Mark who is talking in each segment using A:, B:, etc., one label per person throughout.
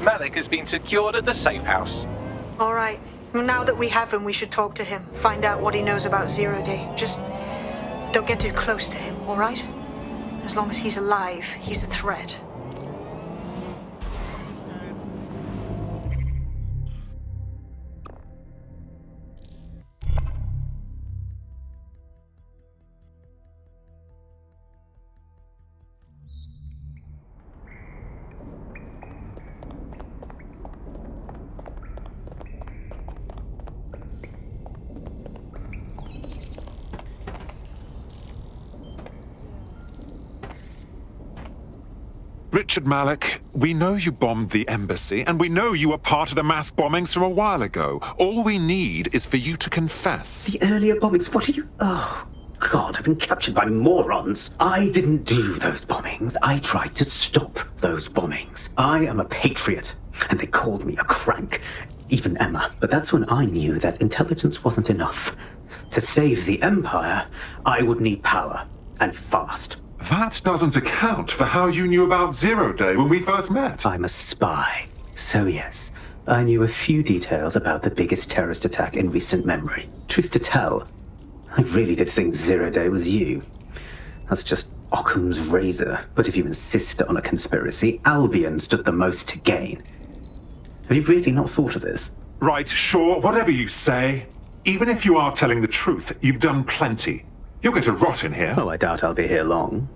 A: Malik has been secured at the safehouse.
B: All right. Well, now that we have him, we should talk to him. Find out what he knows about Zero Day. Just don't get too close to him, all right? As long as he's alive, he's a threat.
C: Richard Malik, we know you bombed the embassy, and we know you were part of the mass bombings from a while ago. All we need is for you to confess.
D: The earlier bombings? What are you... Oh, God, I've been captured by morons. I didn't do those bombings. I tried to stop those bombings. I am a patriot, and they called me a crank. Even Emma. But that's when I knew that intelligence wasn't enough. To save the Empire, I would need power, and fast.
C: That doesn't account for how you knew about Zero Day when we first met.
D: I'm a spy. So yes, I knew a few details about the biggest terrorist attack in recent memory. Truth to tell, I really did think Zero Day was you. That's just Occam's razor. But if you insist on a conspiracy, Albion stood the most to gain. Have you really not thought of this?
C: Right, sure, whatever you say. Even if you are telling the truth, you've done plenty. You're going to rot in here.
D: Oh, I doubt I'll be here long.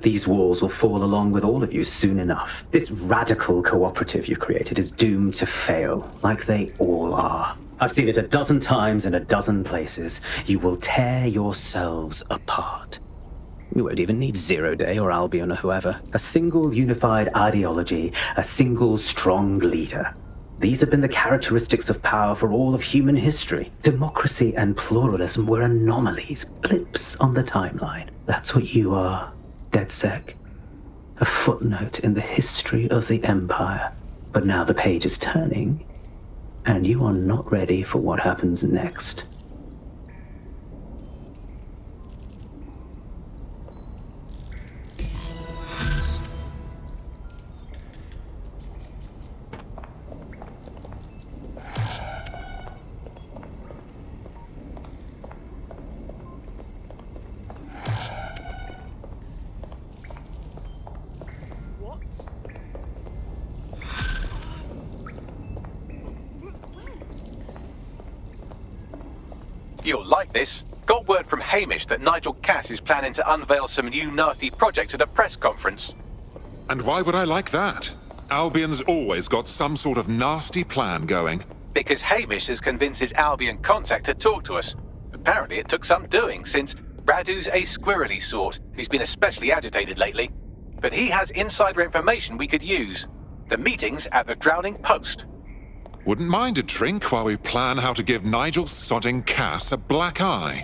D: These walls will fall along with all of you soon enough. This radical cooperative you've created is doomed to fail, like they all are. I've seen it a dozen times in a dozen places. You will tear yourselves apart. You won't even need Zero Day or Albion or whoever. A single unified ideology, a single strong leader. These have been the characteristics of power for all of human history. Democracy and pluralism were anomalies, blips on the timeline. That's what you are, DedSec. A footnote in the history of the Empire. But now the page is turning, and you are not ready for what happens next.
A: You'll like this. Got word from Hamish that Nigel Cass is planning to unveil some new nasty project at a press conference.
C: And why would I like that? Albion's always got some sort of nasty plan going.
A: Because Hamish has convinced his Albion contact to talk to us. Apparently it took some doing, since Radu's a squirrely sort. He's been especially agitated lately. But he has insider information we could use. The meeting's at the Drowning Post.
C: Wouldn't mind a drink while we plan how to give Nigel sodding Cass a black eye.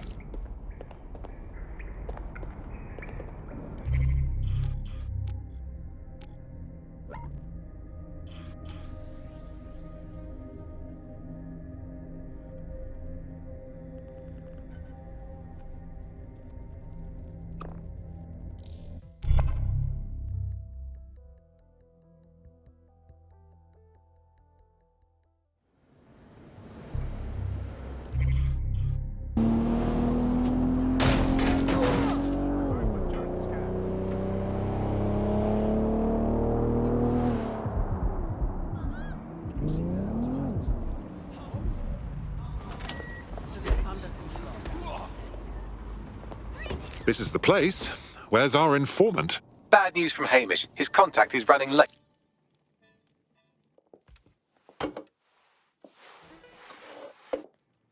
C: This is the place. Where's our informant?
A: Bad news from Hamish. His contact is running late.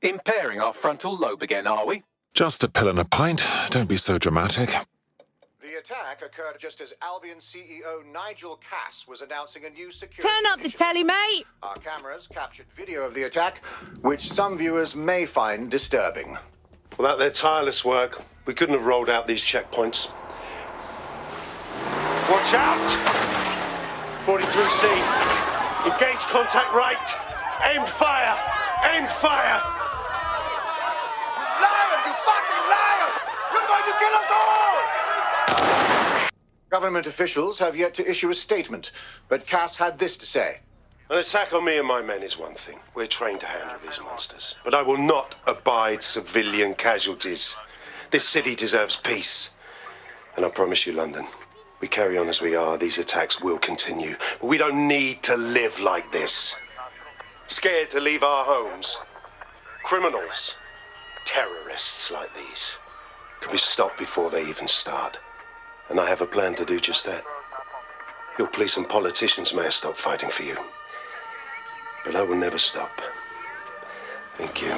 A: Impairing our frontal lobe again, are we?
C: Just a pill and a pint. Don't be so dramatic.
E: The attack occurred just as Albion CEO Nigel Cass was announcing a new security
F: Turn up the
E: initiative.
F: telly, mate!
E: Our cameras captured video of the attack, which some viewers may find disturbing.
G: Without their tireless work, we couldn't have rolled out these checkpoints. Watch out! 43C. Engage contact right. Aimed fire! Aimed fire!
E: Liar! You fucking liar! You're going to kill us all! Government officials have yet to issue a statement, but Cass had this to say.
G: An attack on me and my men is one thing. We're trained to handle these monsters. But I will not abide civilian casualties. This city deserves peace. And I promise you, London, we carry on as we are, these attacks will continue. But we don't need to live like this. Scared to leave our homes. Criminals, terrorists like these, can be stopped before they even start. And I have a plan to do just that. Your police and politicians may have stopped fighting for you. But I will never stop. Thank you.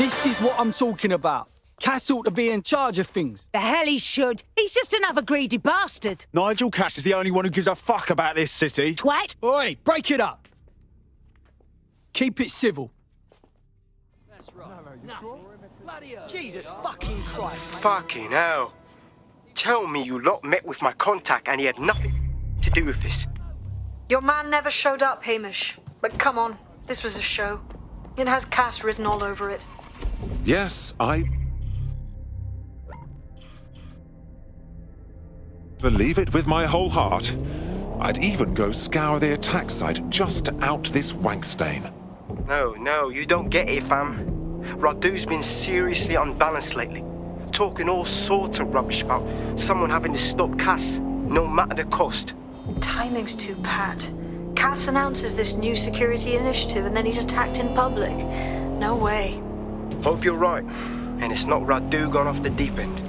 F: This is what I'm talking about. Cass ought to be in charge of things.
H: The hell he should. He's just another greedy bastard.
I: Nigel Cass is the only one who gives a fuck about this city.
H: Twat.
F: Oi, break it up. Keep it civil. That's right. Jesus fucking Christ.
J: Fucking hell. Tell me you lot met with my contact and he had nothing to do with this.
B: Your man never showed up, Hamish. But come on, this was a show. It has Cass written all over it.
C: Yes, I believe it with my whole heart. I'd even go scour the attack site just to out this wank stain.
J: No, you don't get it, fam. Radu's been seriously unbalanced lately. Talking all sorts of rubbish about someone having to stop Cass, no matter the cost.
B: Timing's too pat. Cass announces this new security initiative and then he's attacked in public. No way.
J: Hope you're right, and it's not Radu gone off the deep end.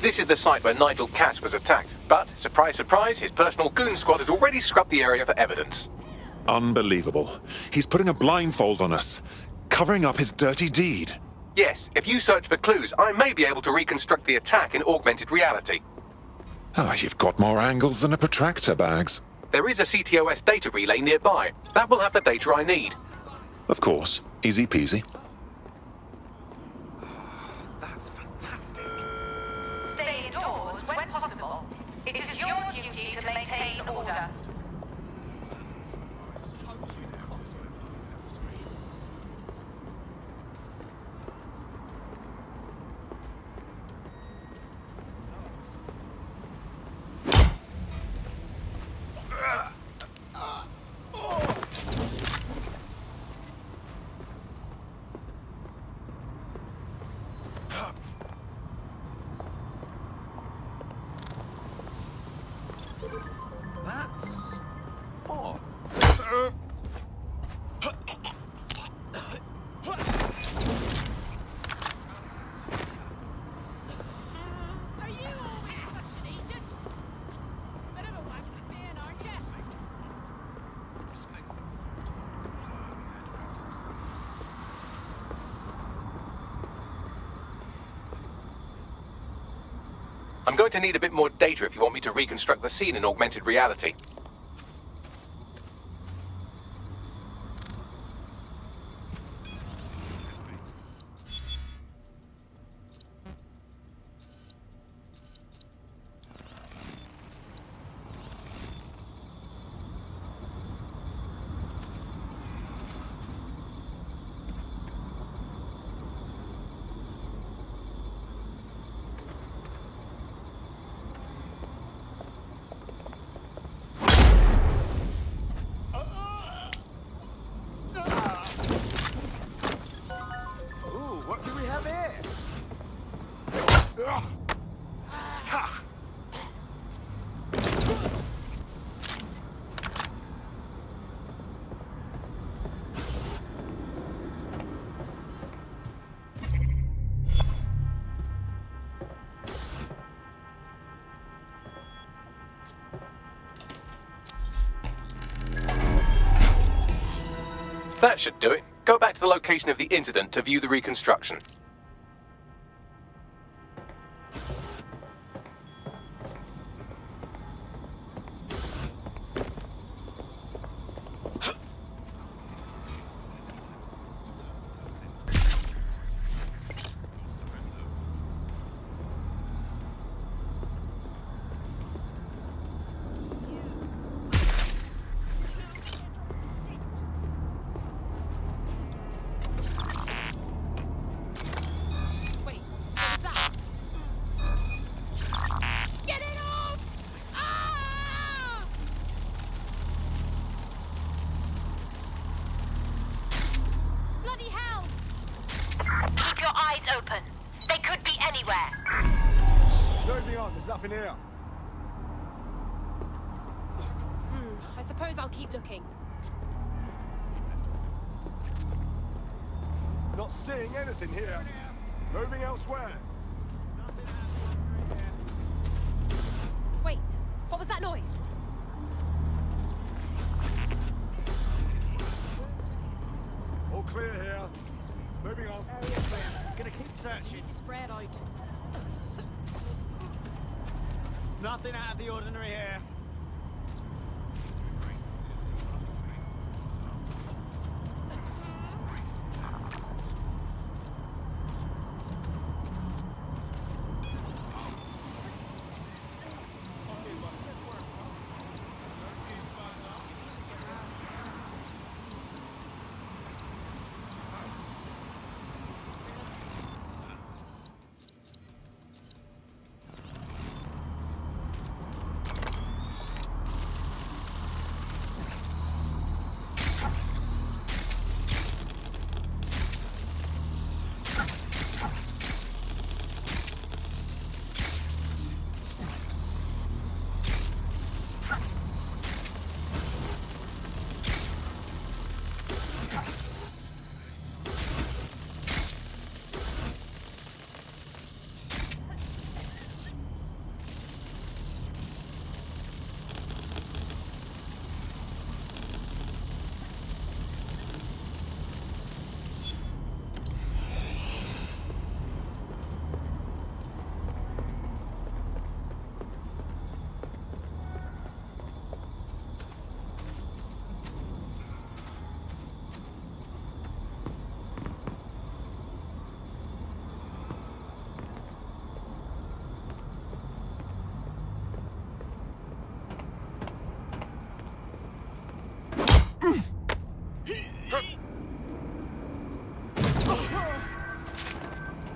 A: This is the site where Nigel Cass was attacked, but, surprise, surprise, his personal goon squad has already scrubbed the area for evidence.
C: Unbelievable. He's putting a blindfold on us, covering up his dirty deed.
A: Yes, if you search for clues, I may be able to reconstruct the attack in augmented reality.
C: Ah, you've got more angles than a protractor, Bags.
A: There is a CTOS data relay nearby. That will have the data I need.
C: Of course. Easy peasy.
J: That's fantastic.
K: Stay indoors when possible. It is your duty to maintain order.
I: That's odd.
K: Are you always such an agent? Bit of a wacky man, aren't you?
A: I'm going to need a bit more data if you want me to reconstruct the scene in augmented reality.
I: Ooh, what do we have here?
A: That should do it. Go back to the location of the incident to view the reconstruction.
L: Open. They could be anywhere.
I: Moving on, there's nothing here.
K: I suppose I'll keep looking.
I: Not seeing anything here. Moving elsewhere.
K: Wait, what was that noise?
I: All clear here. Moving on.
F: Gonna keep searching.
K: Spread out.
F: Nothing out of the ordinary here.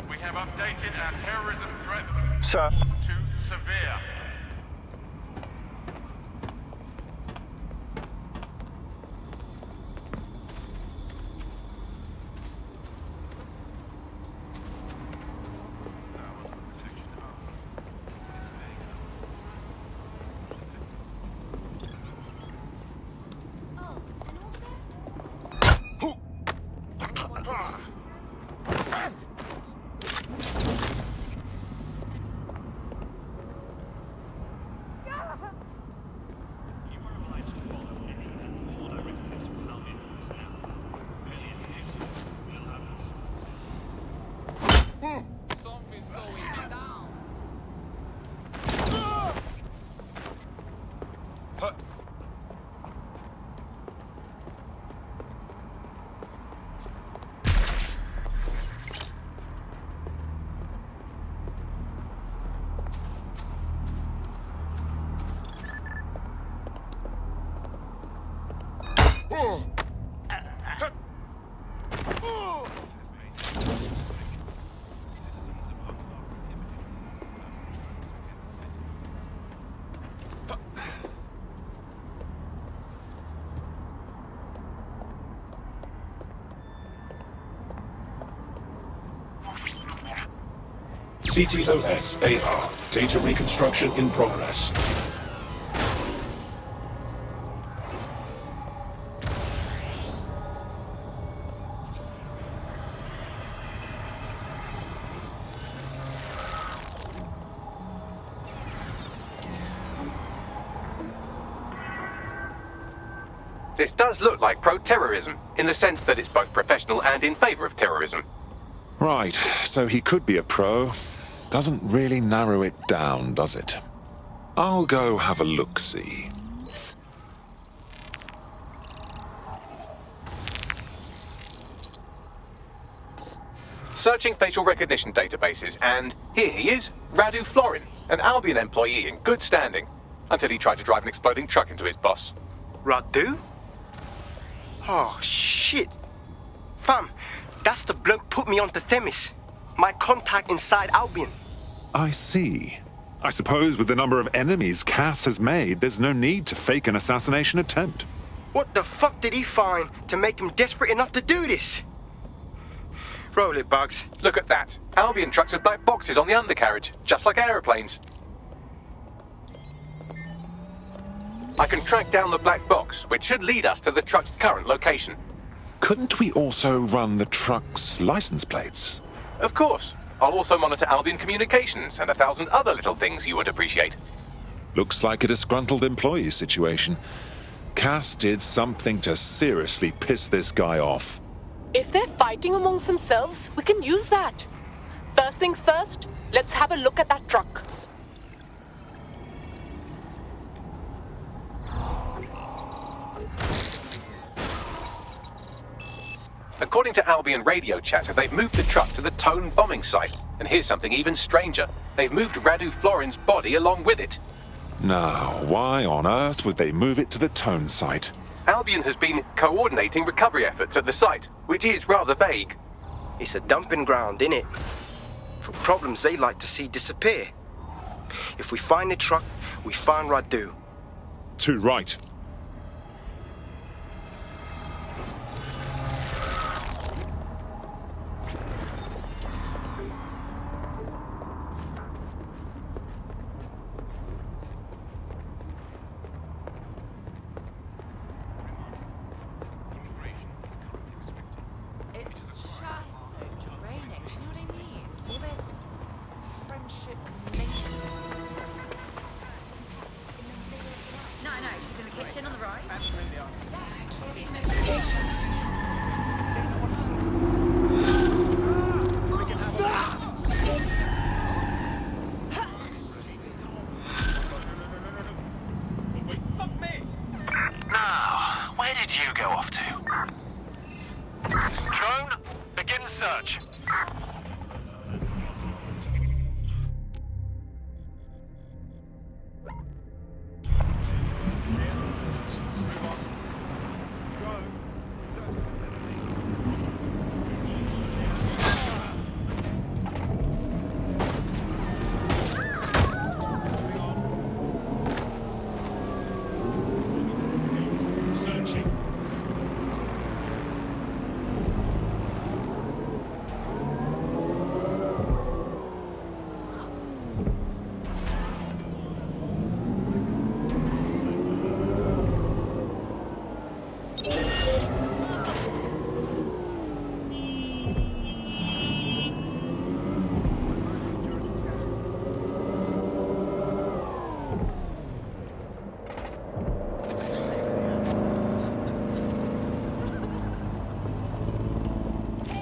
M: We have updated our terrorism threat
J: Sir.
M: to severe.
K: Something's going down.
N: CTOS AR. Data reconstruction in progress.
A: This does look like pro-terrorism, in the sense that it's both professional and in favor of terrorism.
C: Right, so he could be a pro. Doesn't really narrow it down, does it? I'll go have a look-see.
A: Searching facial recognition databases, and here he is, Radu Florin, an Albion employee in good standing, until he tried to drive an exploding truck into his boss.
J: Radu? Oh, shit. Fam, that's the bloke put me onto Themis. My contact inside Albion.
C: I see. I suppose with the number of enemies Cass has made, there's no need to fake an assassination attempt.
J: What the fuck did he find to make him desperate enough to do this? Roll it, Bugs.
A: Look at that. Albion trucks with black boxes on the undercarriage, just like aeroplanes. I can track down the black box, which should lead us to the truck's current location.
C: Couldn't we also run the truck's license plates?
A: Of course. I'll also monitor Albion communications and 1,000 other little things you would appreciate.
C: Looks like a disgruntled employee situation. Cass did something to seriously piss this guy off.
O: If they're fighting amongst themselves, we can use that. First things first, let's have a look at that truck.
A: According to Albion radio chatter, they've moved the truck to the Toan bombing site. And here's something even stranger. They've moved Radu Florin's body along with it.
C: Now, why on earth would they move it to the Toan site?
A: Albion has been coordinating recovery efforts at the site, which is rather vague.
J: It's a dumping ground, innit? For problems they like to see disappear. If we find the truck, we find Radu.
C: Too right.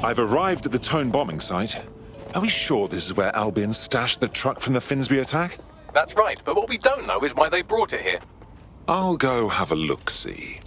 C: I've arrived at the Toan bombing site. Are we sure this is where Albion stashed the truck from the Finsbury attack?
A: That's right, but what we don't know is why they brought it here.
C: I'll go have a look-see.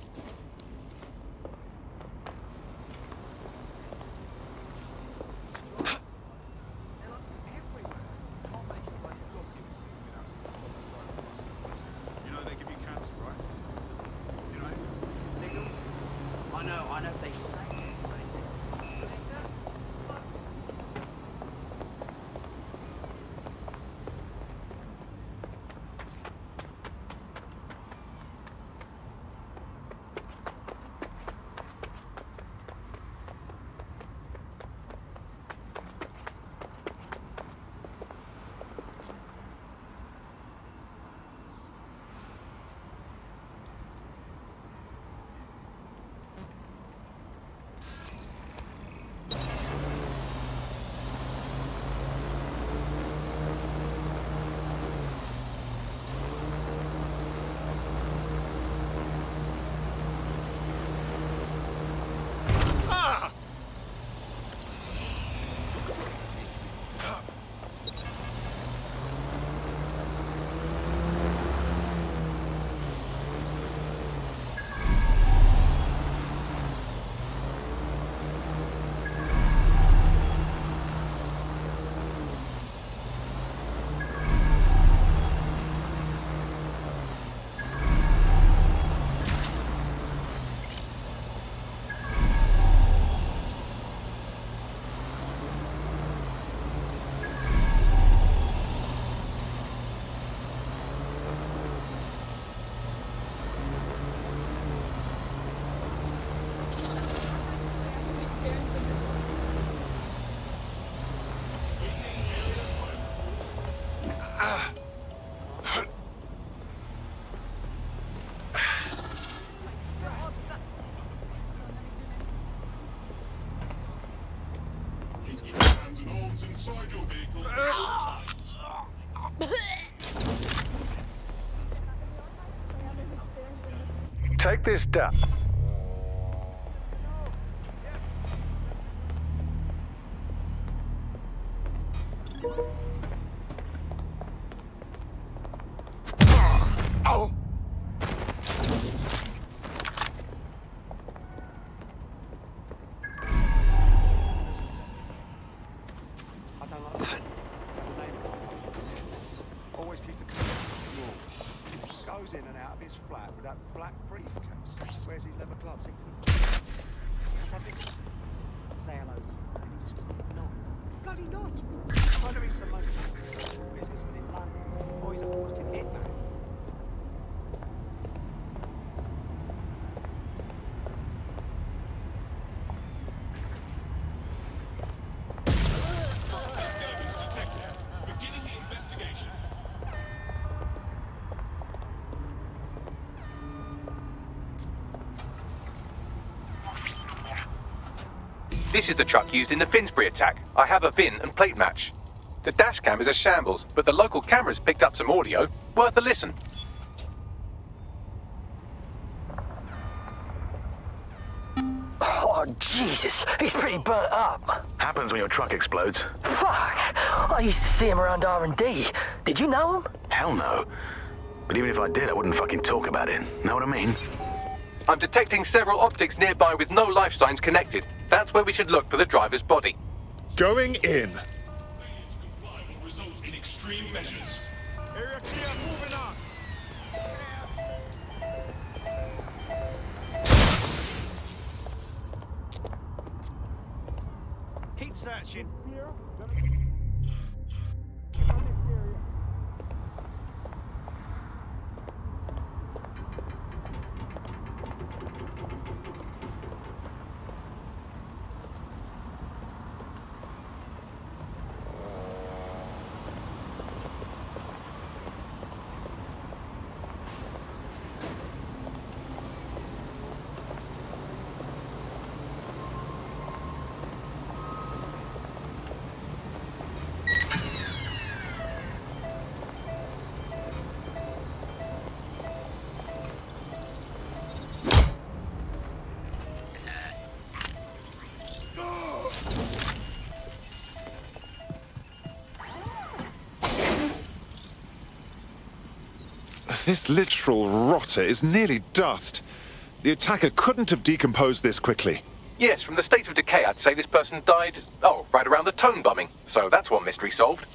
P: Take this down.
I: Oh!
E: I don't like that. That's the name of it. Always keeps a clear wall. Goes in and out of his flat with that black briefcase. Wears his leather gloves. Say hello to him, and he just goes, no. Bloody not. Either he's the most successful businessman in London, or he's a fucking hitman.
A: This is the truck used in the Finsbury attack. I have a VIN and plate match. The dash cam is a shambles, but the local cameras picked up some audio. Worth a listen.
Q: Oh, Jesus, he's pretty burnt up.
R: Happens when your truck explodes.
Q: Fuck, I used to see him around R&D. Did you know him?
R: Hell no. But even if I did, I wouldn't fucking talk about it. Know what I mean?
A: I'm detecting several optics nearby with no life signs connected. That's where we should look for the driver's body.
I: Going in.
N: Will result in extreme measures.
I: Area clear, moving on.
E: Keep searching.
C: This literal rotter is nearly dust. The attacker couldn't have decomposed this quickly.
A: Yes, from the state of decay, I'd say this person died, right around the Toan bombing. So that's one mystery solved.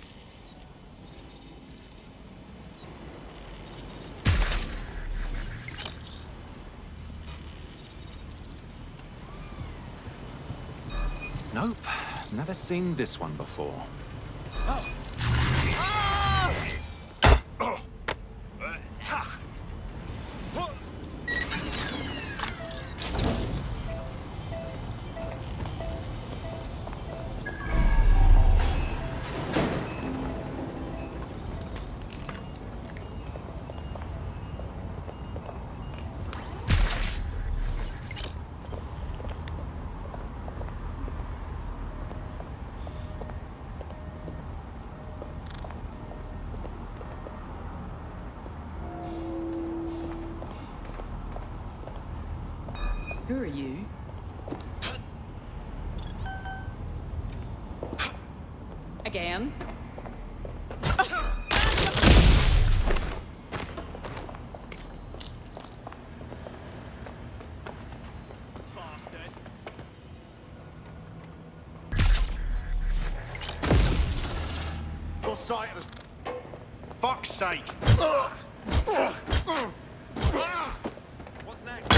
C: Nope, never seen this one before.
S: Who are you? Again?
E: Your sight of the... Fuck's sake! What's next?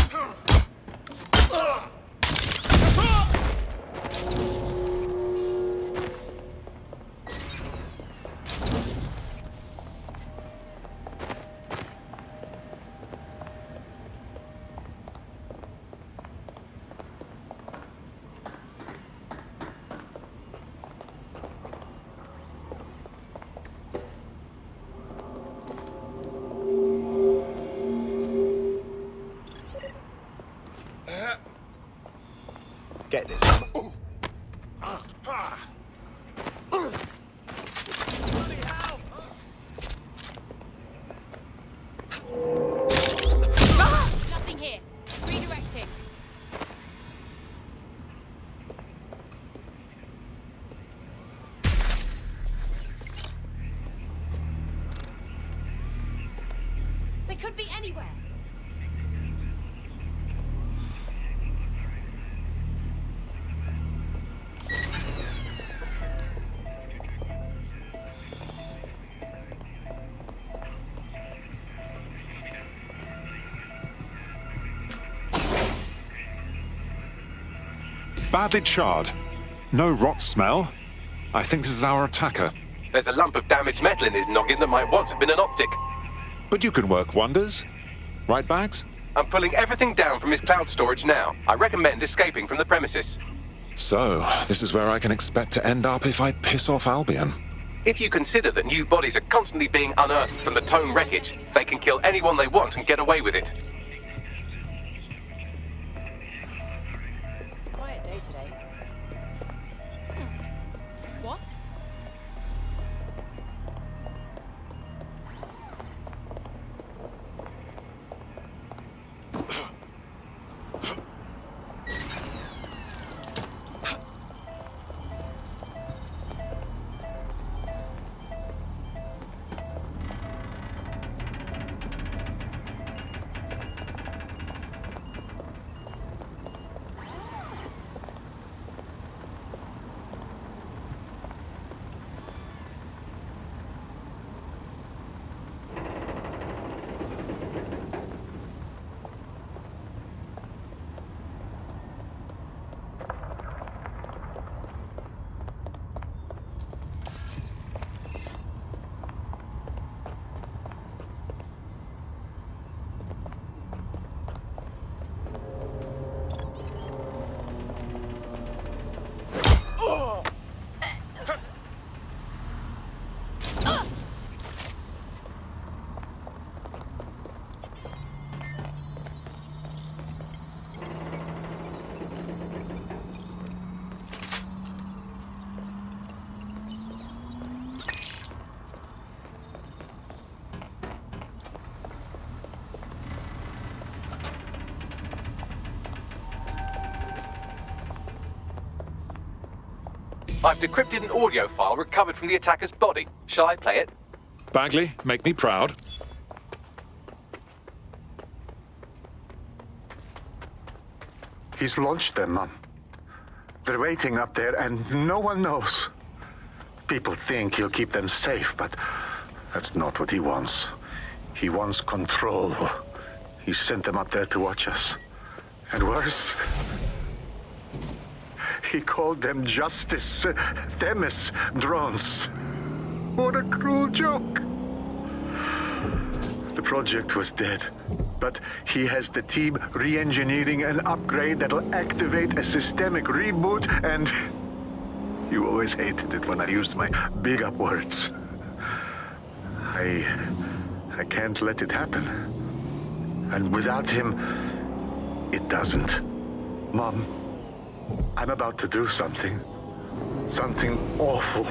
K: could be anywhere.
C: Badly charred. No rot smell. I think this is our attacker.
A: There's a lump of damaged metal in his noggin that might once have been an optic.
C: But you can work wonders. Right, Bags?
A: I'm pulling everything down from his cloud storage now. I recommend escaping from the premises.
C: So, this is where I can expect to end up if I piss off Albion.
A: If you consider that new bodies are constantly being unearthed from the Toan wreckage, they can kill anyone they want and get away with it.
S: Quiet day today. What?
A: I've decrypted an audio file recovered from the attacker's body. Shall I play it?
C: Bagley, make me proud.
T: He's launched them, Mum. They're waiting up there and no one knows. People think he'll keep them safe, but that's not what he wants. He wants control. He sent them up there to watch us. And worse, he called them Justice, Themis drones. What a cruel joke. The project was dead, but he has the team re-engineering an upgrade that'll activate a systemic reboot, and you always hated it when I used my big up words. I can't let it happen. And without him, it doesn't. Mom, I'm about to do something. Something awful.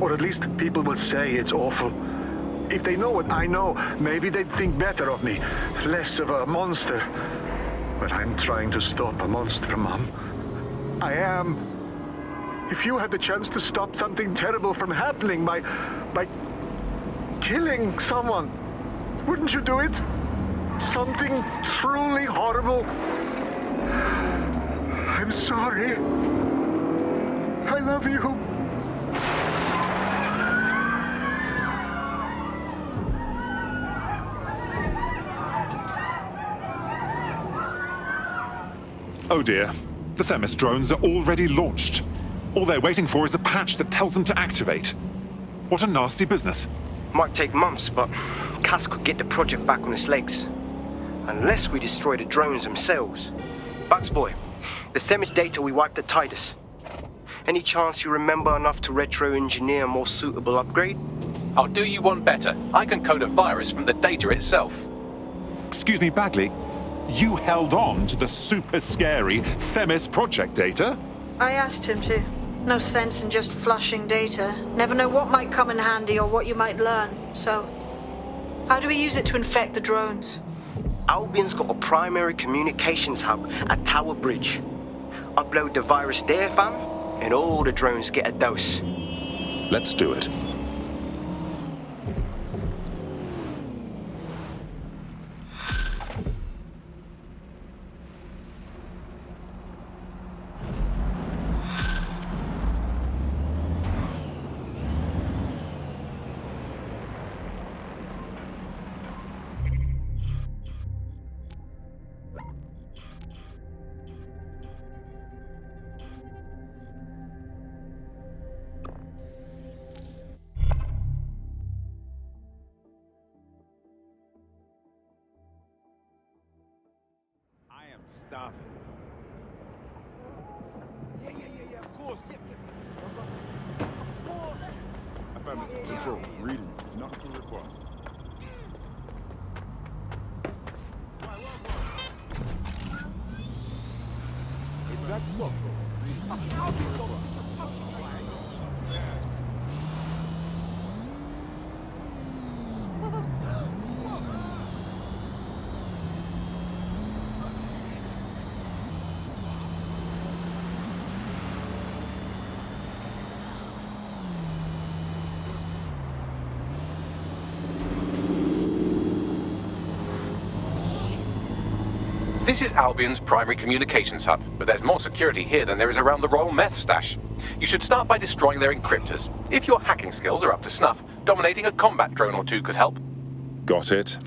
T: Or at least people will say it's awful. If they know what I know, maybe they'd think better of me. Less of a monster. But I'm trying to stop a monster, Mom. I am. If you had the chance to stop something terrible from happening by killing someone, wouldn't you do it? Something truly horrible. I'm sorry. I love you.
C: Oh dear. The Themis drones are already launched. All they're waiting for is a patch that tells them to activate. What a nasty business.
J: Might take months, but Cass could get the project back on its legs. Unless we destroy the drones themselves. Bugs boy, the Themis data we wiped at Titus. Any chance you remember enough to retro-engineer a more suitable upgrade?
A: I'll do you one better. I can code a virus from the data itself.
C: Excuse me, Bagley. You held on to the super scary Themis project data?
B: I asked him to. No sense in just flushing data. Never know what might come in handy or what you might learn. So, how do we use it to infect the drones?
J: Albion's got a primary communications hub at Tower Bridge. Upload the virus there, fam, and all the drones get a dose.
C: Let's do it.
I: starving. Yeah, of course. Yep. Of course.
U: Affirmative. Control. Reading. Nothing to report.
I: Exact so.
A: This is Albion's primary communications hub, but there's more security here than there is around the Royal Meth stash. You should start by destroying their encryptors. If your hacking skills are up to snuff, dominating a combat drone or two could help.
C: Got it.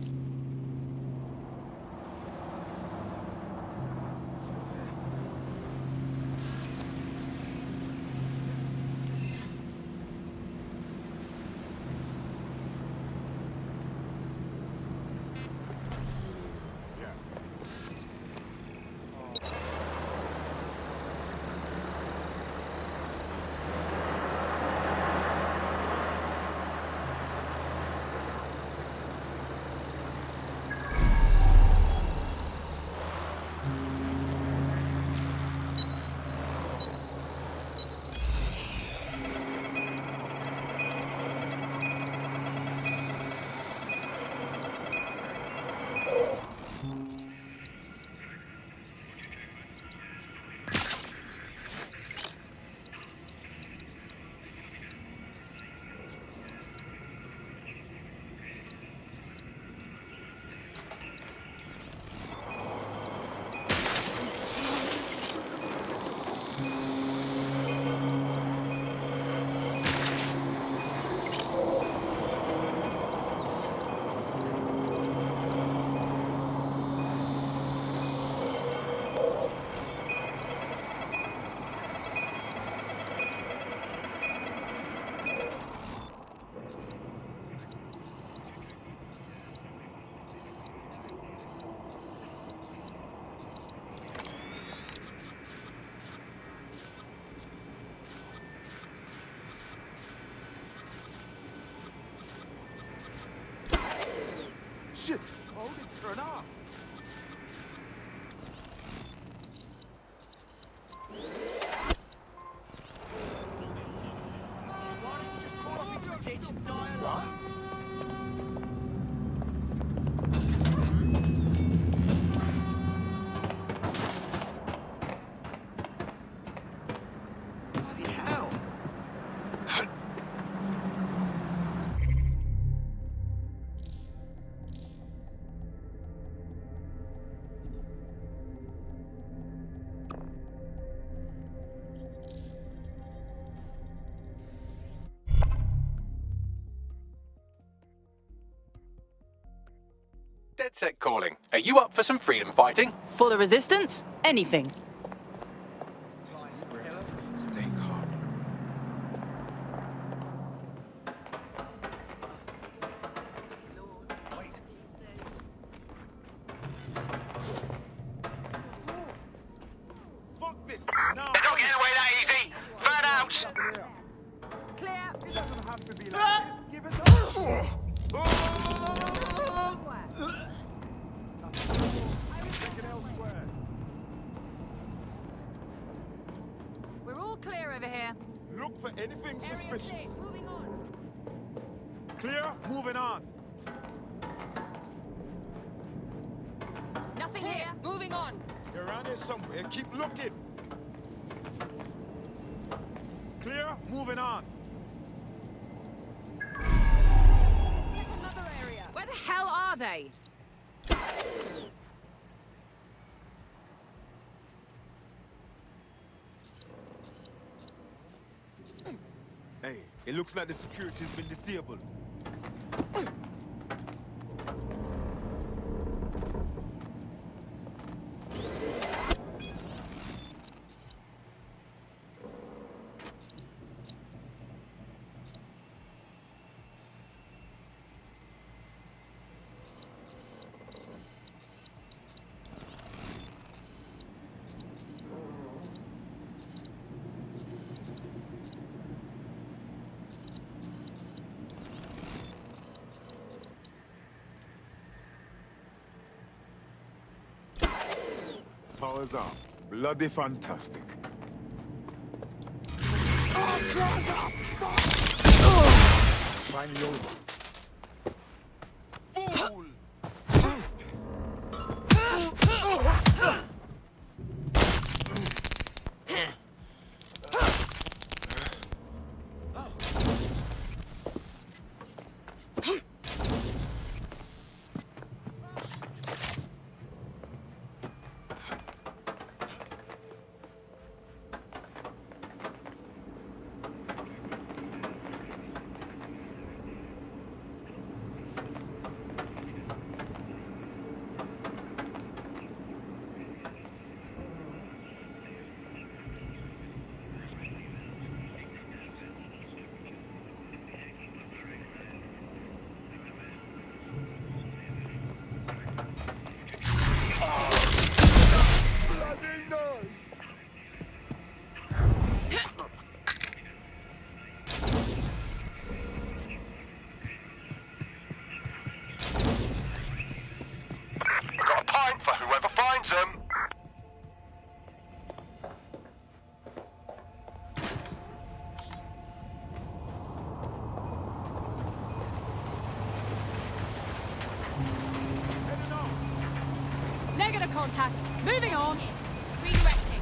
I: Shit! Oh, this turn off.
A: Dead set calling. Are you up for some freedom fighting?
S: For the resistance? Anything.
I: Stay calm. Fuck this! No!
L: They're not getting away that easy! Burn out!
K: Clear!
I: It doesn't have to be like this. Give it up!
K: We're all clear over here.
I: Look for anything
K: Area
I: suspicious.
K: clear. Moving on.
I: Clear, moving on.
K: Nothing here. Moving on.
I: They're around here somewhere. Keep looking. Clear, moving on.
K: Another area.
S: Where the hell are they?
I: Hey, it looks like the security's been disabled.
U: Powers off. Bloody fantastic. Finally over. Fool!
K: Negative contact. Moving on. Redirecting.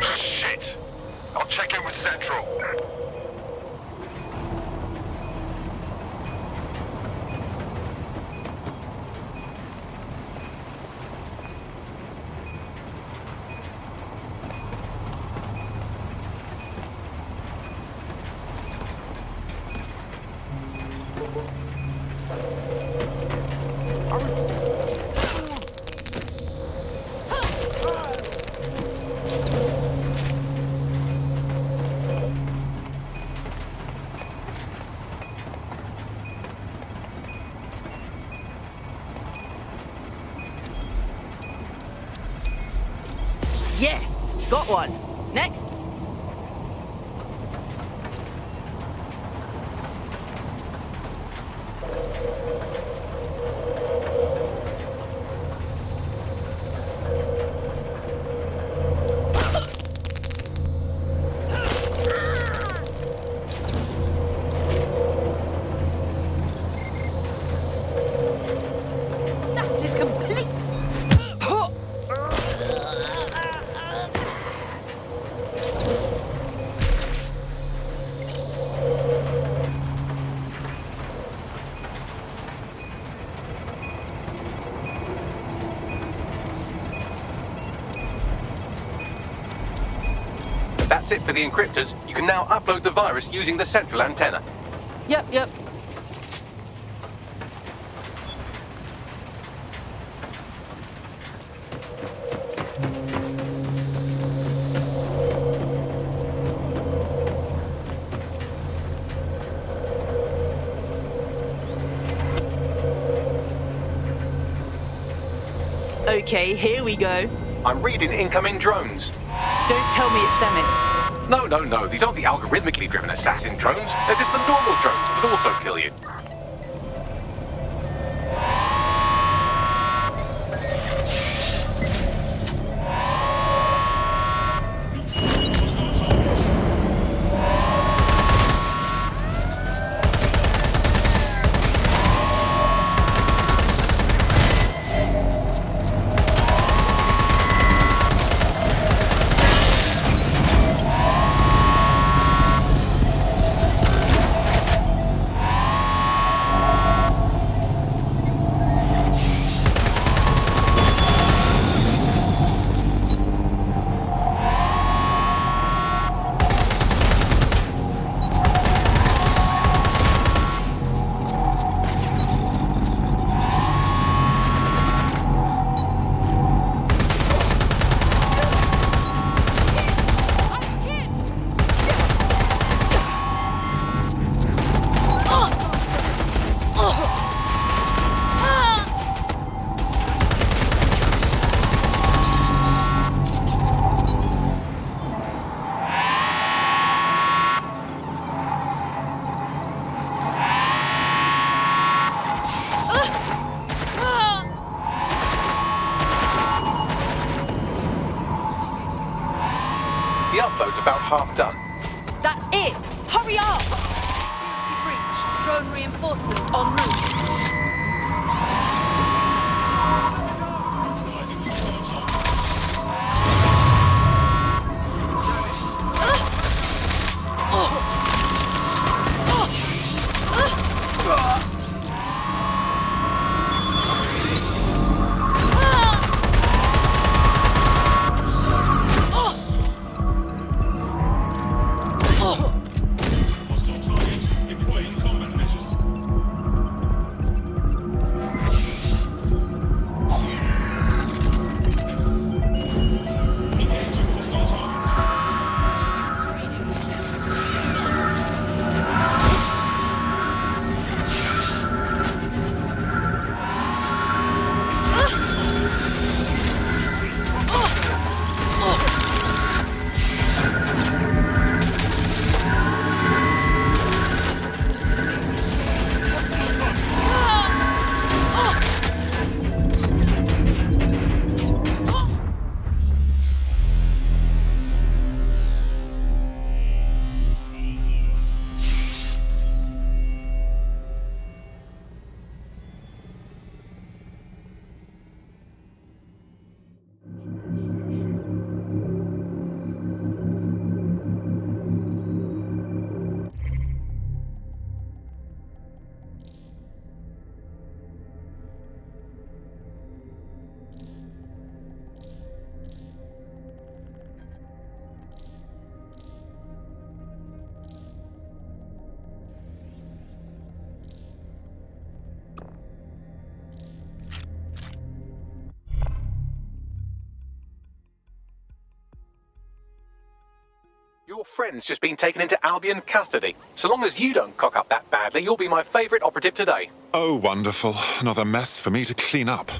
G: Shit! I'll check in with Central.
S: Yes! Got one. Next. That is complete.
A: That's it for the encryptors. You can now upload the virus using the central antenna.
S: Yep. Okay, here we go.
A: I'm reading incoming drones.
S: Don't tell me it's Themis.
A: No. These aren't the algorithmically driven assassin drones. They're just the normal drones that also kill you. The upload's about half done.
S: That's it! Hurry up! Easy breach. Drone reinforcements en route.
A: Your friend's just been taken into Albion custody. So long as you don't cock up that badly, you'll be my favourite operative today.
C: Oh, wonderful. Another mess for me to clean up.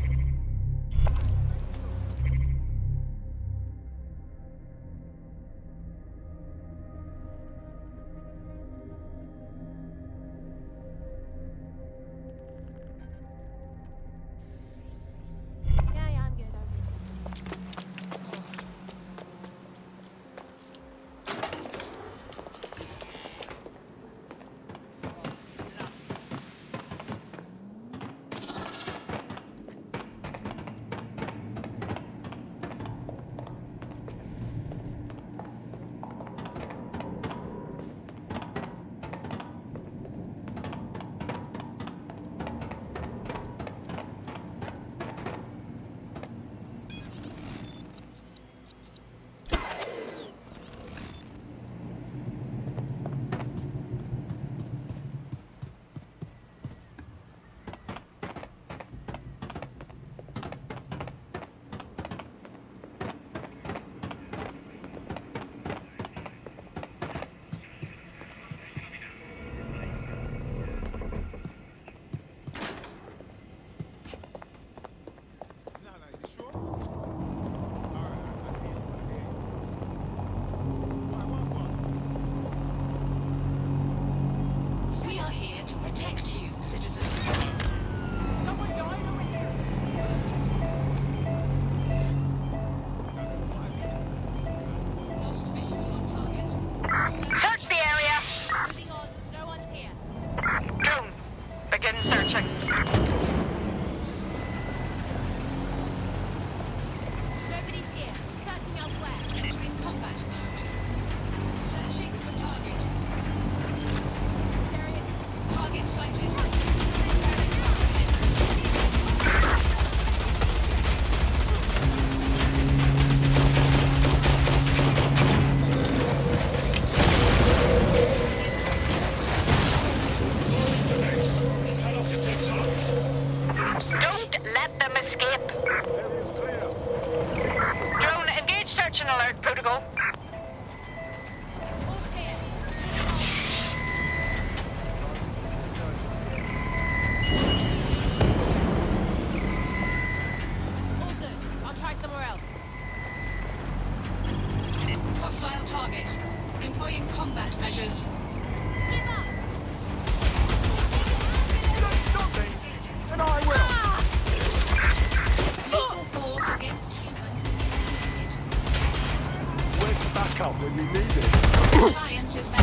I: when we need it.
K: Alliance is back.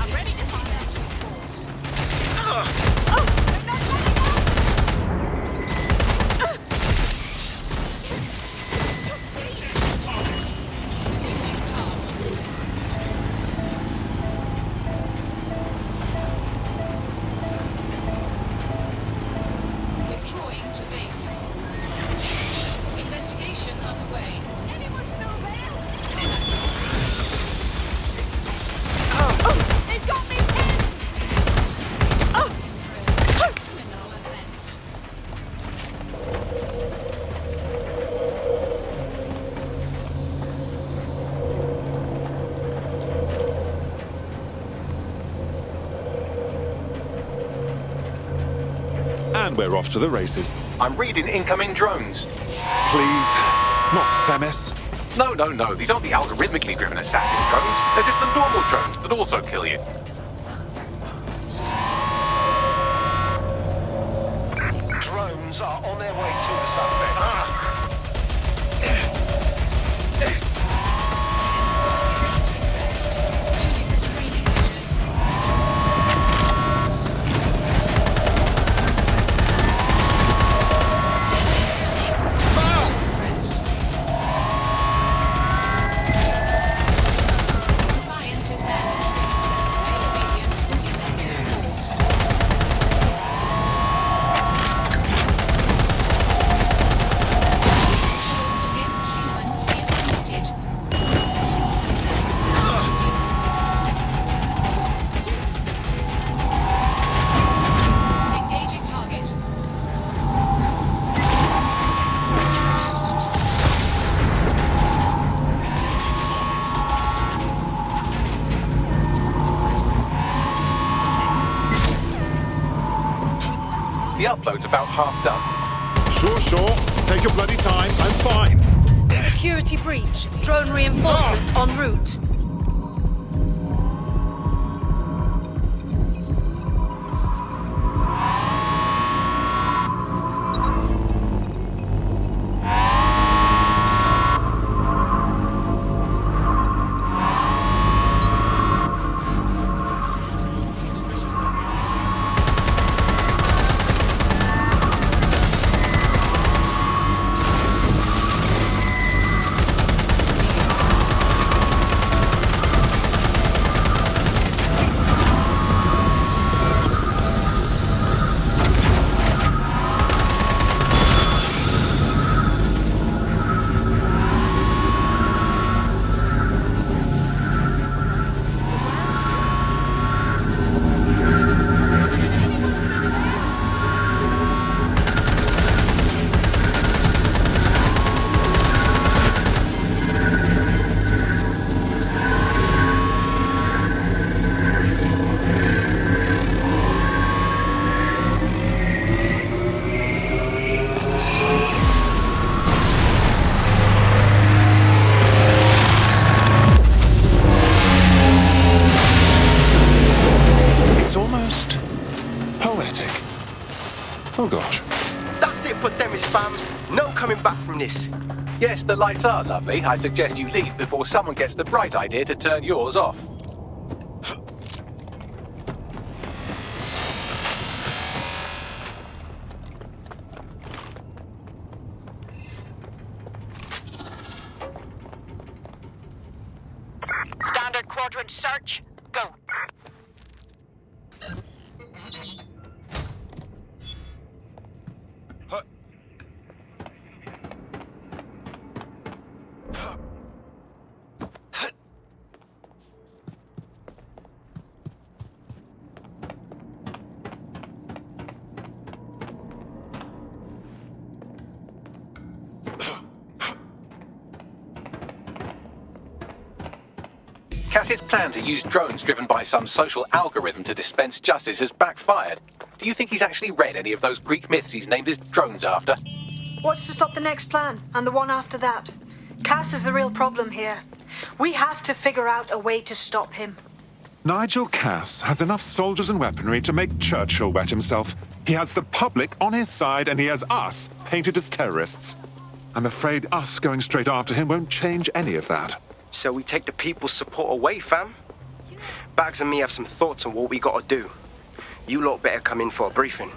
K: I'm ready to find out to enforce. Withdrawing to base. Investigation underway. Anyone still there? They got me pinned! Criminal event.
C: And we're off to the races.
A: I'm reading incoming drones.
C: Please, not Themis.
A: No. These aren't the algorithmically driven assassin drones. They're just the normal drones that also kill you.
G: Drones are on their way to the suspect.
K: Alliance is back. Obedience will be back in support. Against humans is limited. Engaging target.
A: The upload's about half done.
C: Sure. Take your bloody time. I'm fine.
S: Security breach. Drone reinforcements en route.
C: It's almost poetic. Oh gosh.
J: That's it for Themis, fam. No coming back from this.
A: Yes, the lights are lovely. I suggest you leave before someone gets the bright idea to turn yours off.
L: Standard quadrant search. Go.
A: Cass's plan to use drones driven by some social algorithm to dispense justice has backfired. Do you think he's actually read any of those Greek myths he's named his drones after?
B: What's to stop the next plan and the one after that? Cass is the real problem here. We have to figure out a way to stop him.
C: Nigel Cass has enough soldiers and weaponry to make Churchill wet himself. He has the public on his side and he has us painted as terrorists. I'm afraid us going straight after him won't change any of that.
J: So we take the people's support away, fam. Bags and me have some thoughts on what we gotta do. You lot better come in for a briefing.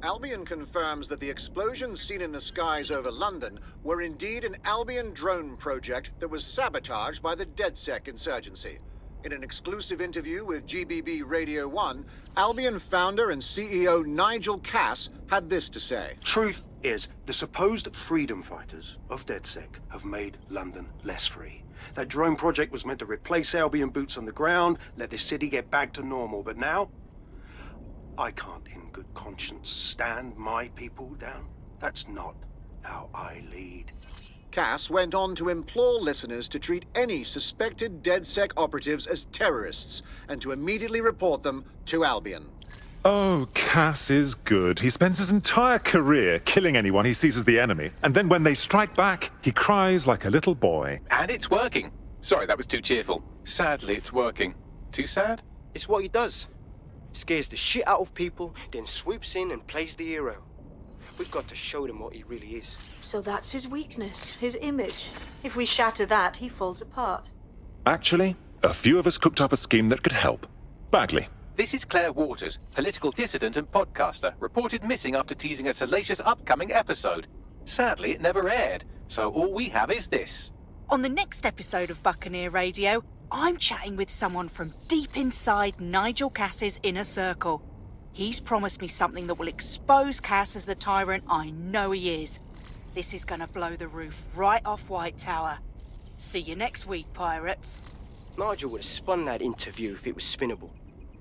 D: Albion confirms that the explosions seen in the skies over London were indeed an Albion drone project that was sabotaged by the DedSec insurgency. In an exclusive interview with GBB Radio 1, Albion founder and CEO Nigel had this to say.
G: Truth is, the supposed freedom fighters of DedSec have made London less free. That drone project was meant to replace Albion boots on the ground, let the city get back to normal, but now I can't in good conscience stand my people down. That's not how I lead.
D: Cass went on to implore listeners to treat any suspected DedSec operatives as terrorists and to immediately report them to Albion.
C: Oh, Cass is good. He spends his entire career killing anyone he sees as the enemy, and then when they strike back, he cries like a little boy.
A: And it's working. Sorry, that was too cheerful. Sadly, it's working. Too sad?
J: It's what he does. Scares the shit out of people, then swoops in and plays the hero. We've got to show them what he really is.
B: So that's his weakness, his image. If we shatter that, he falls apart.
C: Actually, a few of us cooked up a scheme that could help. Bagley.
A: This is Claire Waters, political dissident and podcaster, reported missing after teasing a salacious upcoming episode. Sadly, it never aired, so all we have is this.
H: On the next episode of Buccaneer Radio, I'm chatting with someone from deep inside Nigel Cass's inner circle. He's promised me something that will expose Cass as the tyrant I know he is. This is gonna blow the roof right off White Tower. See you next week, pirates.
J: Nigel would have spun that interview if it was spinnable.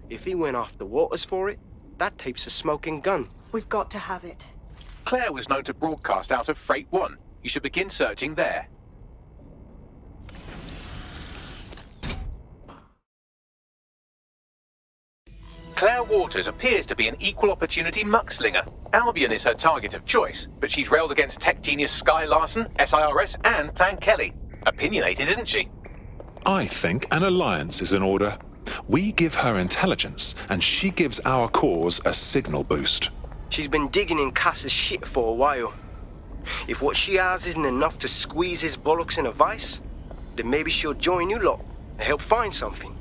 J: If he went after Waters for it, that tape's a smoking gun.
B: We've got to have it.
A: Claire was known to broadcast out of Freight 1. You should begin searching there. Claire Waters appears to be an equal opportunity muckslinger. Albion is her target of choice, but she's railed against tech genius Sky Larson, SIRS, and Plan Kelly. Opinionated, isn't she?
C: I think an alliance is in order. We give her intelligence, and she gives our cause a signal boost.
J: She's been digging in Cass's shit for a while. If what she has isn't enough to squeeze his bollocks in a vice, then maybe she'll join you lot and help find something.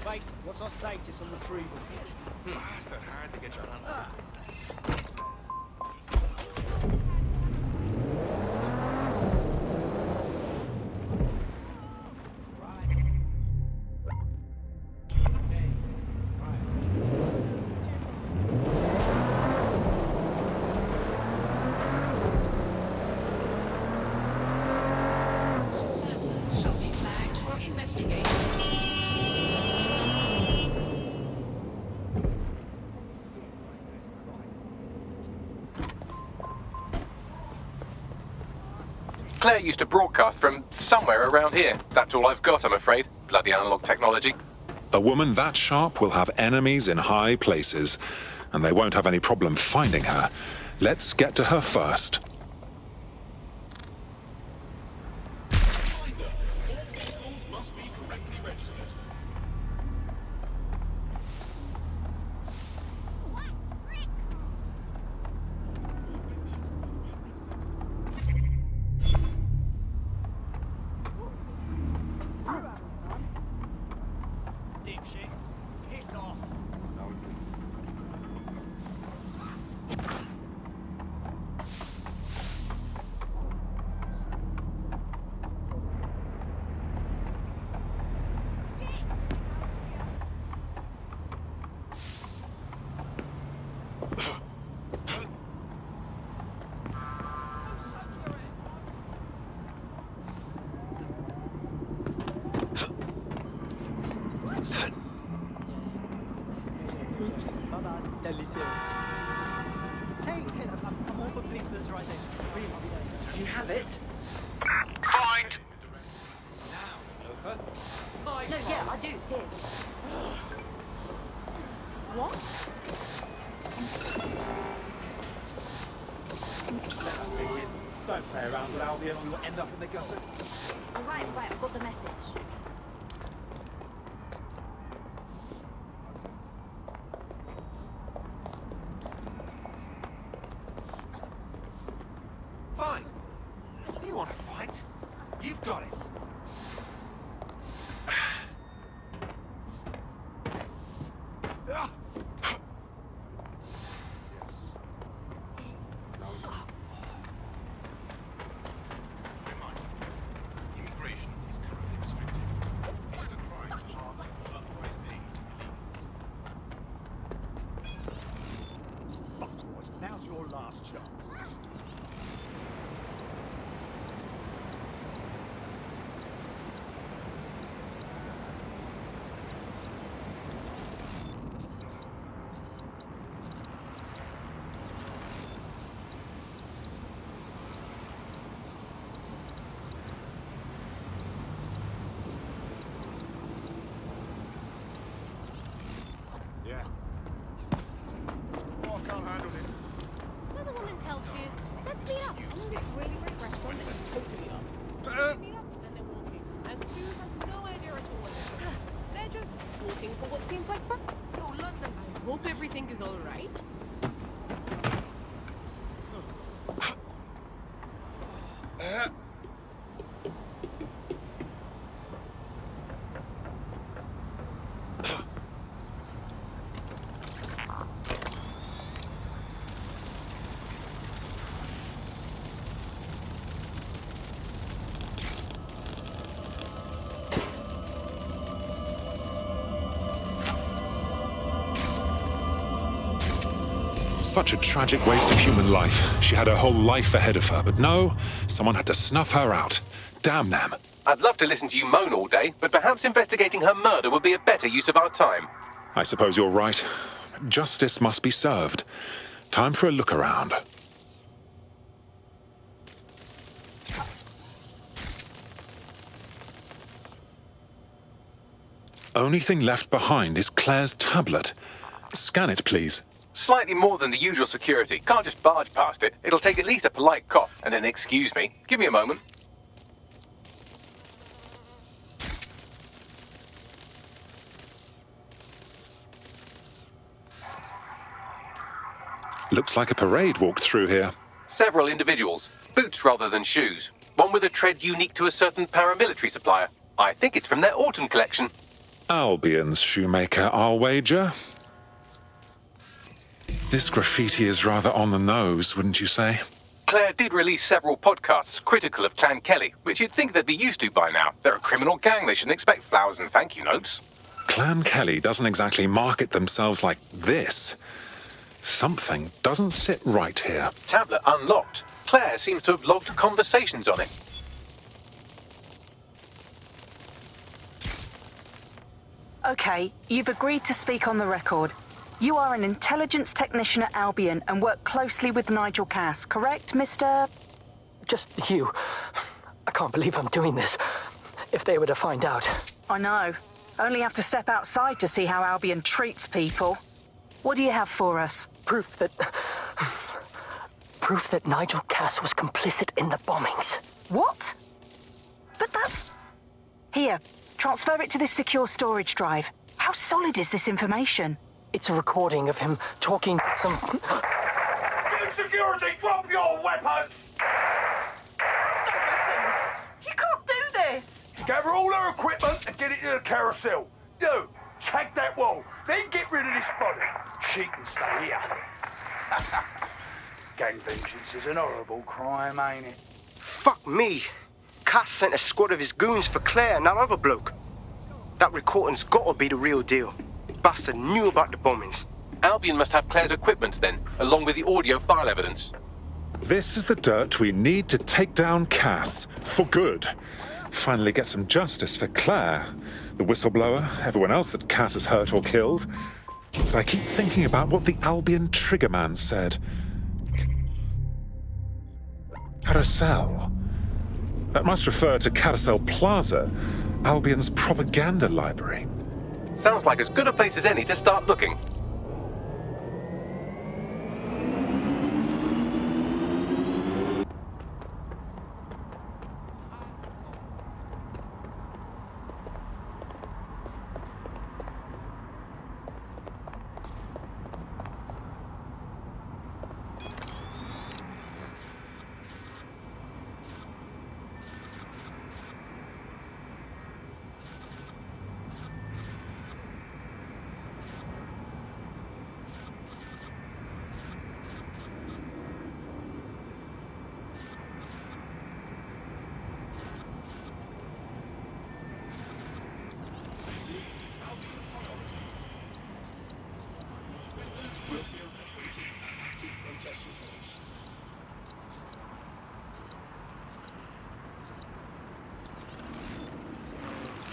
I: Base, what's our status on retrieval?
M: It's not hard to get your hands on.
A: Claire used to broadcast from somewhere around here. That's all I've got, I'm afraid. Bloody analog technology.
C: A woman that sharp will have enemies in high places, and they won't have any problem finding her. Let's get to her first.
I: Adios. Bye-bye. Delicious. Hey, Caleb, I'm all for police militarization. Really, I'll be there. Do you have it?
L: Find!
I: Sofa?
S: No, yeah, I do. Here. What?
I: Don't play around with Albion or you'll end up in the gutter.
S: Right, I've got the message.
I: Fine. Do you want to fight? You've got it.
F: Immigration is currently restricted. It is a crime to harm or otherwise aid illegals.
E: Fuckwas, now's your last chance.
F: Yeah. Oh, I can't handle this.
V: So the woman tells Suze, let's meet up. I'm in this really great restaurant that she's totally love. They meet up and they're walking. And Suze has no idea at all what they're doing. They're just walking for what seems like fun. Yo, London, I hope everything is alright.
C: Such a tragic waste of human life. She had her whole life ahead of her, but no, someone had to snuff her out. Damn them.
A: I'd love to listen to you moan all day, but perhaps investigating her murder would be a better use of our time.
C: I suppose you're right. Justice must be served. Time for a look around. Only thing left behind is Claire's tablet. Scan it, please.
A: Slightly more than the usual security. Can't just barge past it. It'll take at least a polite cough and an excuse me. Give me a moment.
C: Looks like a parade walked through here.
A: Several individuals. Boots rather than shoes. One with a tread unique to a certain paramilitary supplier. I think it's from their autumn collection.
C: Albion's shoemaker, I'll wager. This graffiti is rather on the nose, wouldn't you say?
A: Claire did release several podcasts critical of Clan Kelly, which you'd think they'd be used to by now. They're a criminal gang. They shouldn't expect flowers and thank you notes.
C: Clan Kelly doesn't exactly market themselves like this. Something doesn't sit right here.
A: Tablet unlocked. Claire seems to have logged conversations on it.
H: Okay, you've agreed to speak on the record. You are an intelligence technician at Albion and work closely with Nigel Cass, correct, Mr...?
Q: Just you. I can't believe I'm doing this. If they were to find out.
H: I know. Only have to step outside to see how Albion treats people. What do you have for us?
Q: Proof that Nigel Cass was complicit in the bombings.
H: What? But that's... Here, transfer it to this secure storage drive. How solid is this information?
Q: It's a recording of him talking to some...
W: Team security, drop your weapons!
H: You can't do this!
W: Gather all her equipment and get it to the carousel. You, tag that wall, then get rid of this body. She can stay here. Gang vengeance is an horrible crime, ain't it?
J: Fuck me. Cass sent a squad of his goons for Claire and that other bloke. That recording's gotta be the real deal. Bastard knew about the bombings.
A: Albion must have Claire's equipment then, along with the audio file evidence.
C: This is the dirt we need to take down Cass. For good. Finally get some justice for Claire, the whistleblower, everyone else that Cass has hurt or killed. But I keep thinking about what the Albion triggerman said. Carousel. That must refer to Carousel Plaza, Albion's propaganda library.
A: Sounds like as good a place as any to start looking.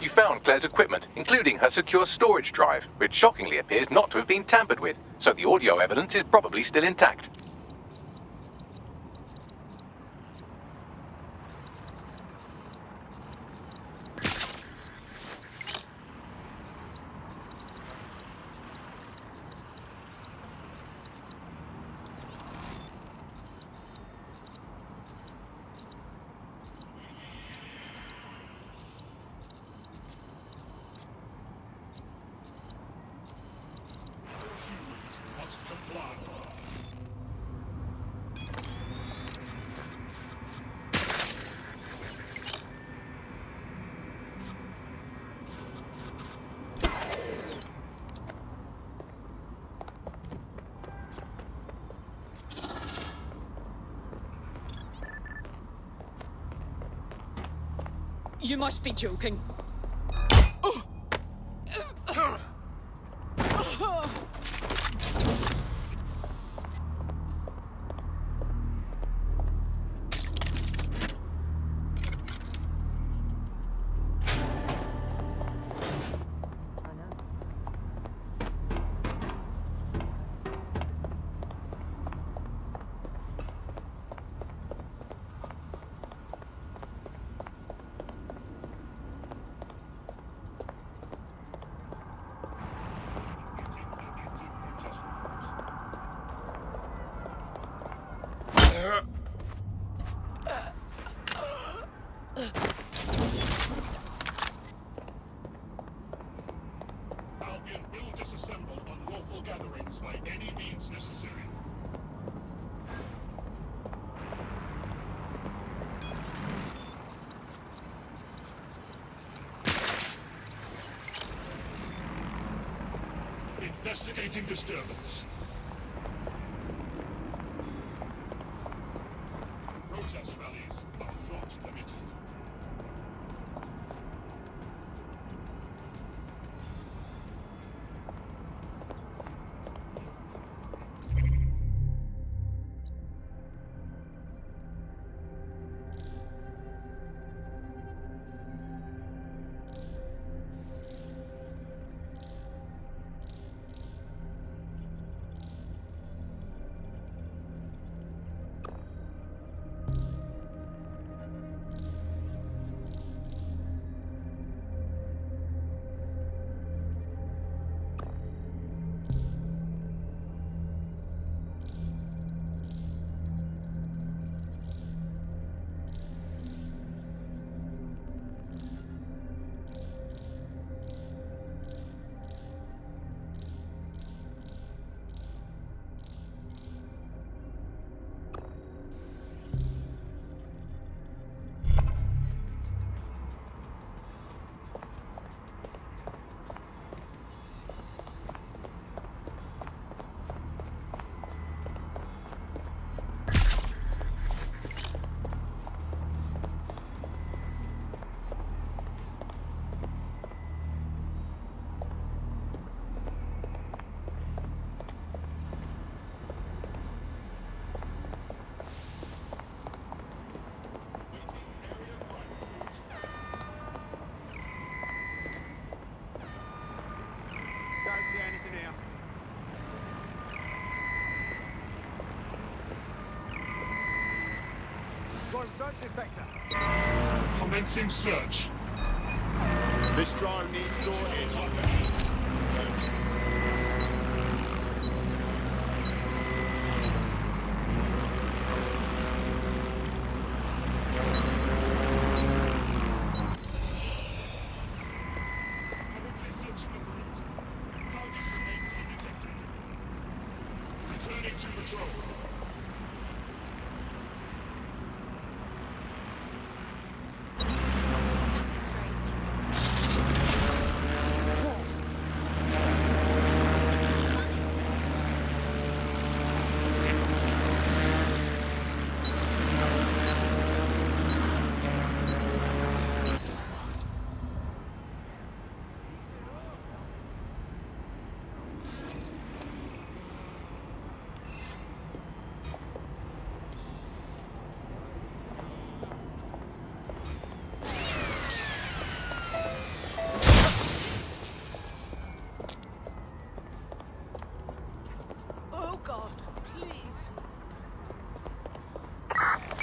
A: You found Claire's equipment, including her secure storage drive, which shockingly appears not to have been tampered with, so the audio evidence is probably still intact.
K: You must be joking.
L: Albion will disassemble unlawful gatherings by any means necessary. Investigating disturbance. Protest rallies are not permitted. Commencing search.
U: This drone needs sorted.
L: Currently searching the route. Target remains undetected. Returning to patrol.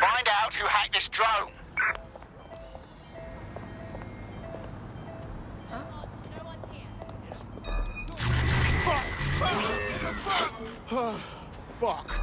O: Find out who hacked this drone.
L: Fuck.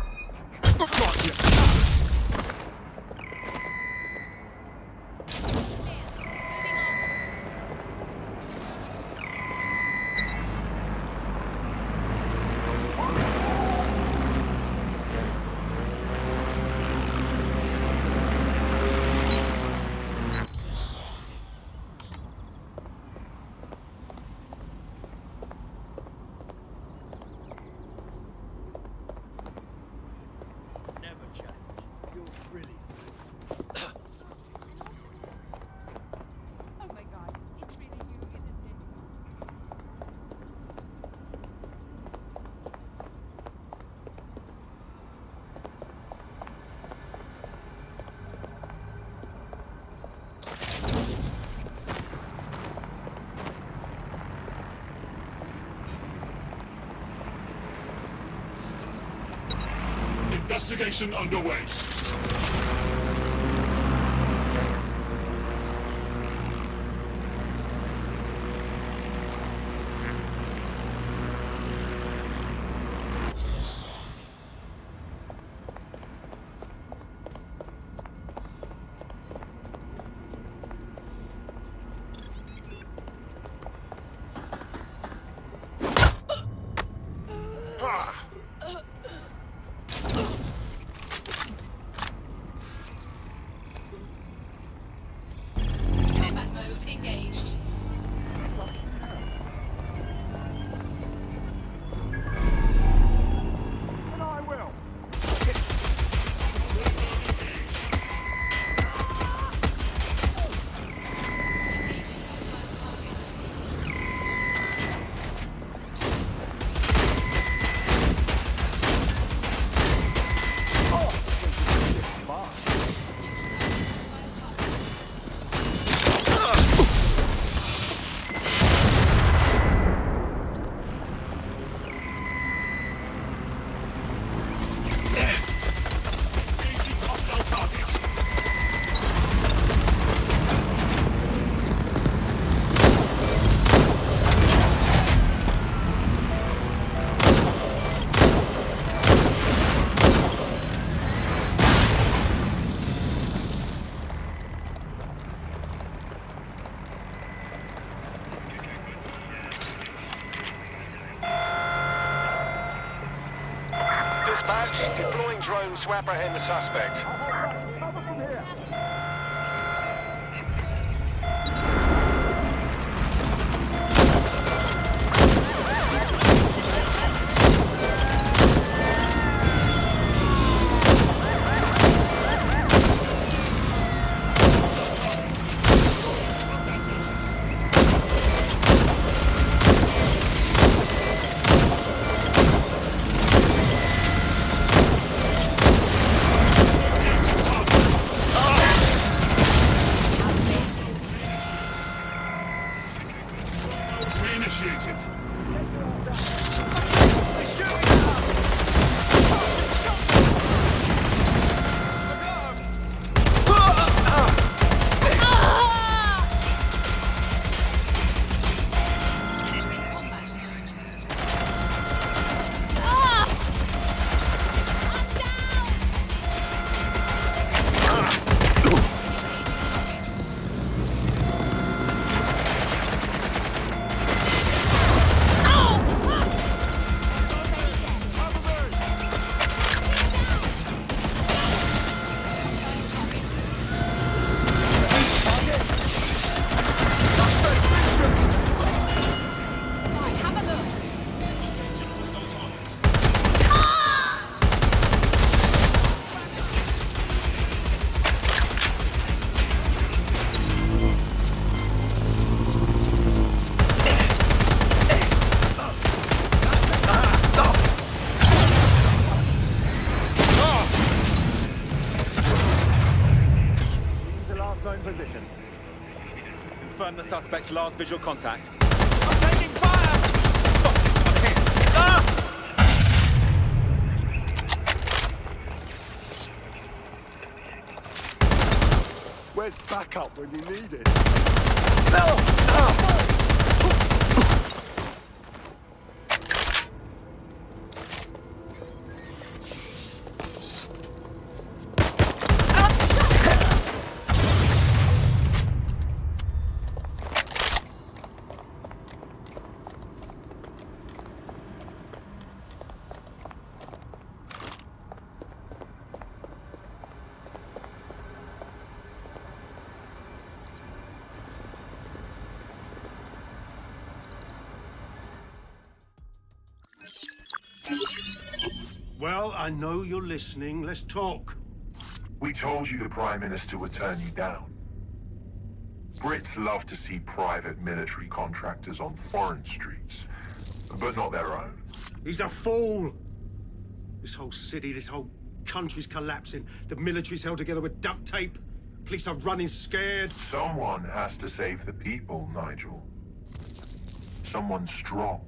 L: Investigation underway.
S: Combat mode engaged.
W: And I will.
P: Dispatch, deploying drones to apprehend the suspect.
N: the suspect's last visual contact. I'm taking fire! Fuck! I'm hit! Ah!
E: Where's backup when you need it?
R: Well, I know you're listening. Let's talk.
T: We told you the Prime Minister would turn you down. Brits love to see private military contractors on foreign streets, but not their own.
R: He's a fool! This whole city, this whole country's collapsing. The military's held together with duct tape. Police are running scared.
T: Someone has to save the people, Nigel. Someone strong.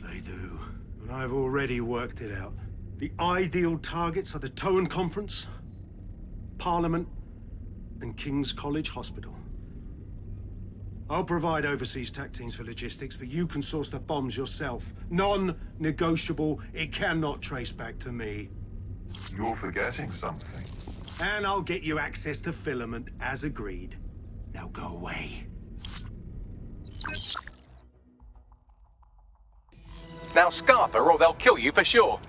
R: They do. And I've already worked it out. The ideal targets are the Toan Conference, Parliament, and King's College Hospital. I'll provide overseas tac teams for logistics, but you can source the bombs yourself. Non-negotiable. It cannot trace back to me.
T: You're forgetting something.
R: And I'll get you access to filament, as agreed. Now go away.
A: Now Scarper, or they'll kill you for sure.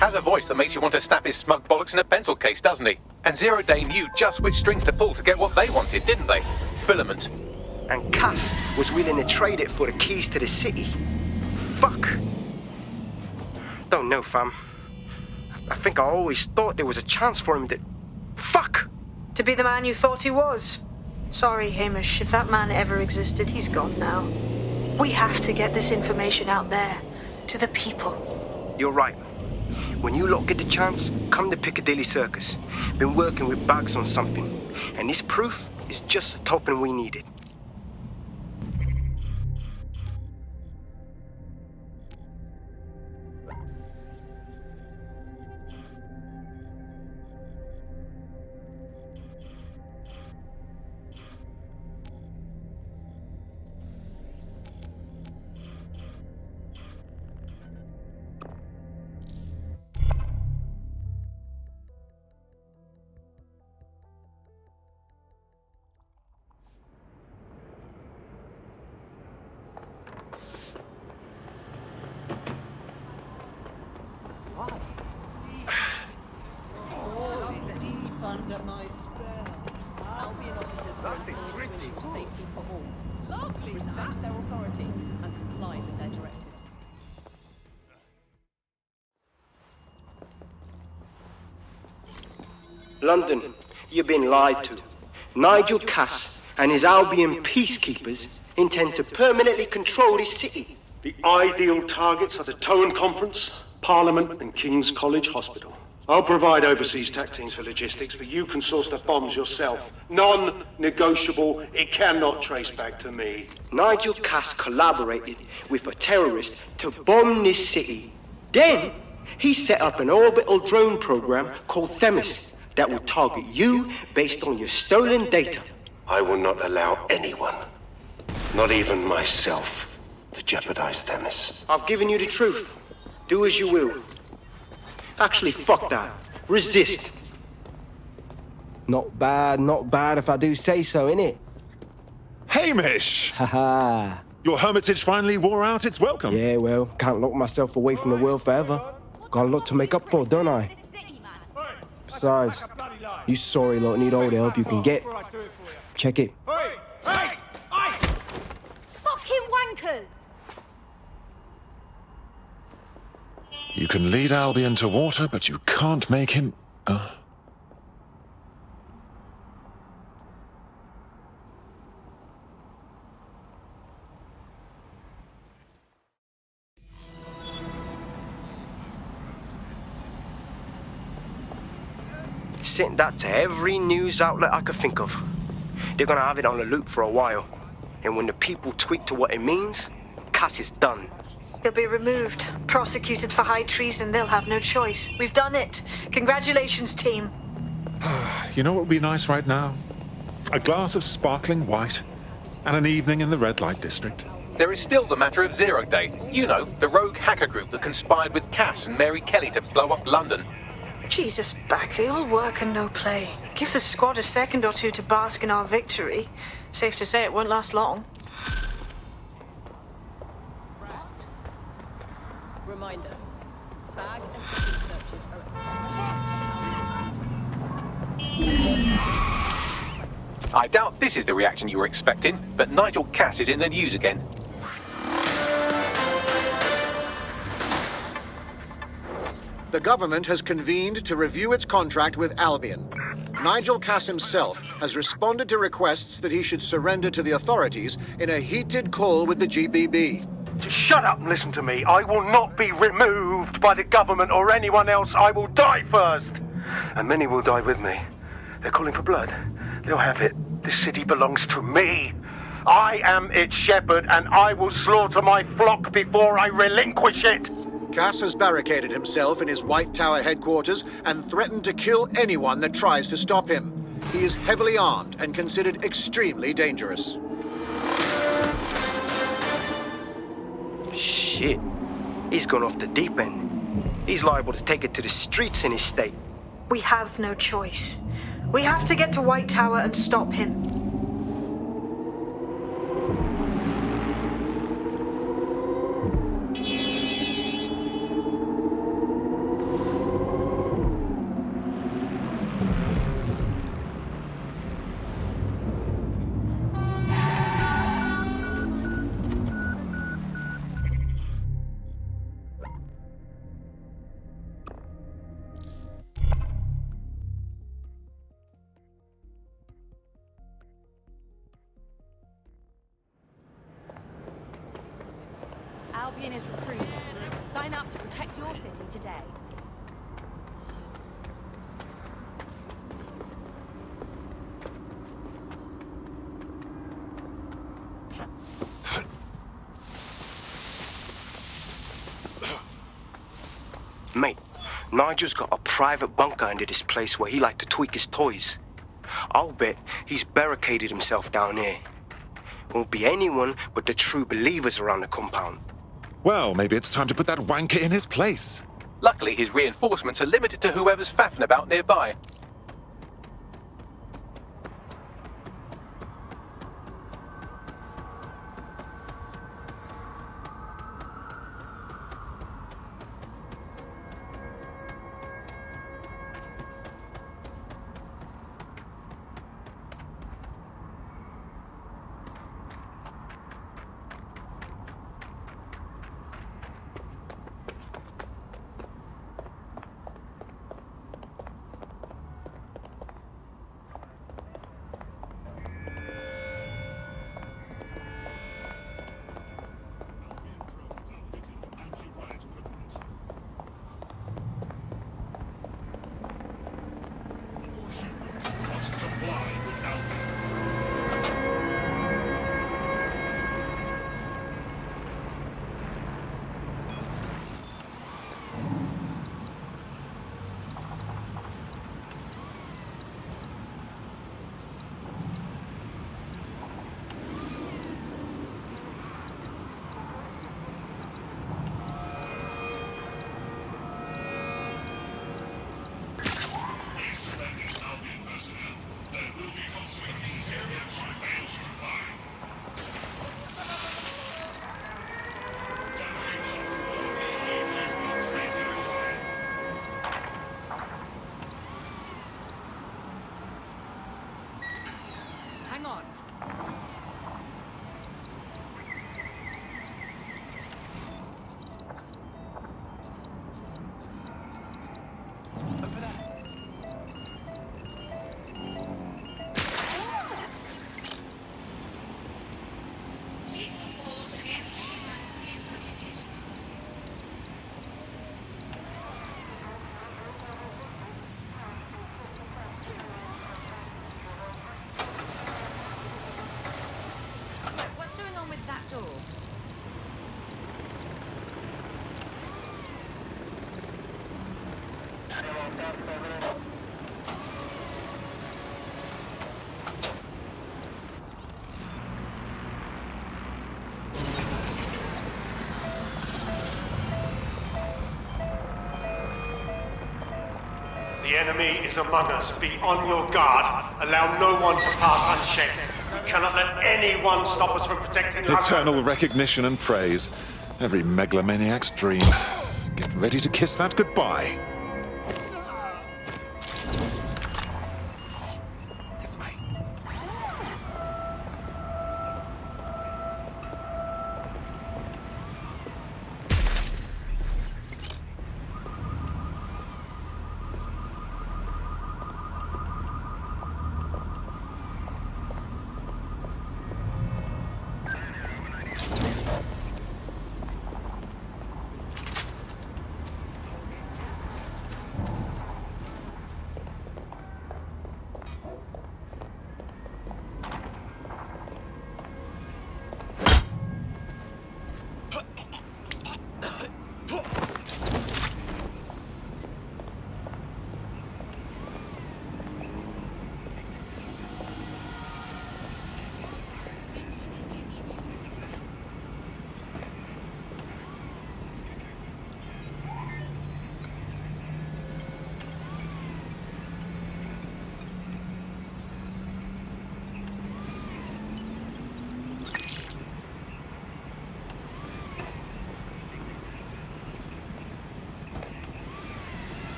A: Has a voice that makes you want to snap his smug bollocks in a pencil case, doesn't he? And Zero Day knew just which strings to pull to get what they wanted, didn't they? Filament.
J: And Cass was willing to trade it for the keys to the city. Fuck. Don't know, fam. I think I always thought there was a chance for him to... Fuck!
B: To be the man you thought he was. Sorry, Hamish. If that man ever existed, he's gone now. We have to get this information out there. To the people.
J: You're right. When you lot get the chance, come to Piccadilly Circus. Been working with bags on something. And this proof is just the token we needed.
K: Under my spell. Albion officers are employed to ensure safety for all. Lovely. Respect their authority and comply with their directives.
J: London, you've been lied to. Nigel Cass and his Albion peacekeepers intend to permanently control this city.
R: The ideal targets are the Toan Conference, Parliament, and King's College Hospital. I'll provide overseas tac teams for logistics, but you can source the bombs yourself. Non-negotiable. It cannot trace back to me.
J: Nigel Cass collaborated with a terrorist to bomb this city. Then, he set up an orbital drone program called Themis that will target you based on your stolen data.
G: I will not allow anyone Not even myself, to jeopardize Themis.
J: I've given you the truth. Do as you will. Actually, fuck that. Resist.
D: Not bad if I do say so, innit?
C: Hamish!
D: Haha.
C: Your hermitage finally wore out its welcome.
D: Yeah, well, can't lock myself away from the world forever. Got a lot to make up for, don't I? Besides, you sorry lot need all the help you can get. Check it.
S: Fucking wankers!
C: You can lead Albion to water, but you can't make him...
J: Sent that to every news outlet I could think of. They're gonna have it on the loop for a while. And when the people tweak to what it means, Cass is done.
B: He'll be removed, prosecuted for high treason. They'll have no choice. We've done it. Congratulations, team.
C: You know what would be nice right now? A glass of sparkling white and an evening in the red light district.
A: There is still the matter of 0 Day. You know, the rogue hacker group that conspired with Cass and Mary Kelly to blow up London.
B: Jesus, Bagley, all work and no play. Give the squad a second or two to bask in our victory. Safe to say it won't last long.
K: Reminder. Bag and ticket searches are
A: I doubt this is the reaction you were expecting, but Nigel Cass is in the news again.
I: The government has convened to review its contract with Albion. Nigel Cass himself has responded to requests that he should surrender to the authorities in a heated call with the GBB.
W: Just shut up and listen to me. I will not be removed by the government or anyone else. I will die first. And many will die with me. They're calling for blood. They'll have it. This city belongs to me. I am its shepherd, and I will slaughter my flock before I relinquish it.
I: Cass has barricaded himself in his White Tower headquarters and threatened to kill anyone that tries to stop him. He is heavily armed and considered extremely dangerous.
J: Shit. He's gone off the deep end. He's liable to take it to the streets in his state.
B: We have no choice. We have to get to White Tower and stop him.
S: Albion is recruiting. Sign up to protect your city today.
J: Mate, Nigel's got a private bunker under this place where he liked to tweak his toys. I'll bet he's barricaded himself down here. Won't be anyone but the true believers around the compound.
C: Well, maybe it's time to put that wanker in his place.
A: Luckily, his reinforcements are limited to whoever's faffing about nearby.
S: What's going on with that door?
R: The enemy is among us. Be on your guard. Allow no one to pass unchecked. We cannot let anyone stop us from protecting our...
C: Eternal recognition and praise. Every megalomaniac's dream. Get ready to kiss that goodbye.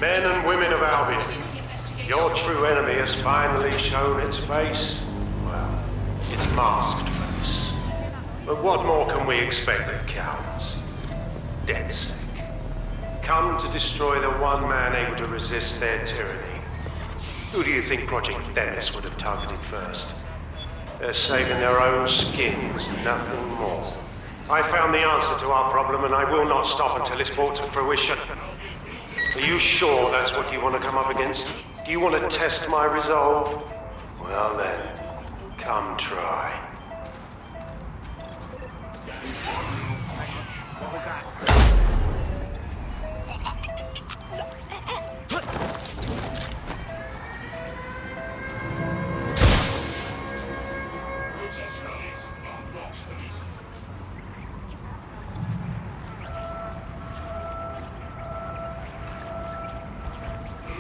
R: Men and women of Albion, your true enemy has finally shown its face. Well, its masked face. But what more can we expect of cowards? DedSec. Come to destroy the one man able to resist their tyranny. Who do you think Project Themis would have targeted first? They're saving their own skins, nothing more. I found the answer to our problem, and I will not stop until it's brought to fruition. Are you sure that's what you want to come up against? Do you want to test my resolve? Well then, come try.
E: What was that?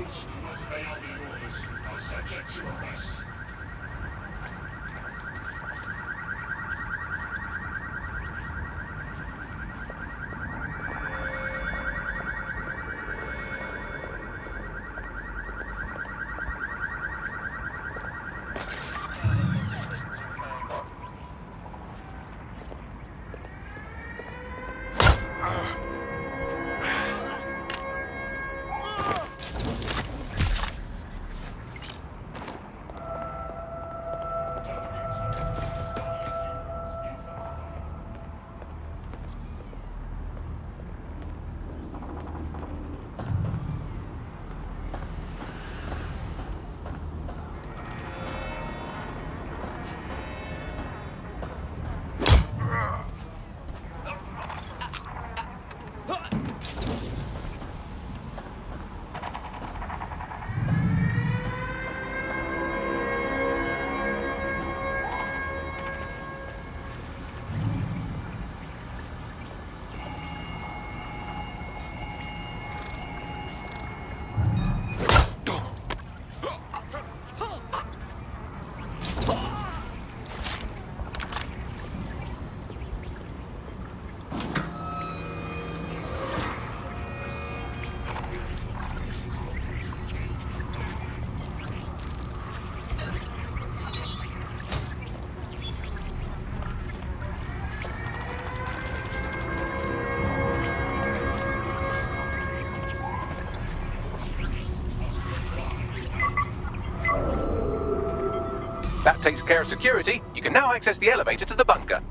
L: Those who not obey Albion orders are subject to arrest.
A: That takes care of security. You can now access the elevator to the bunker.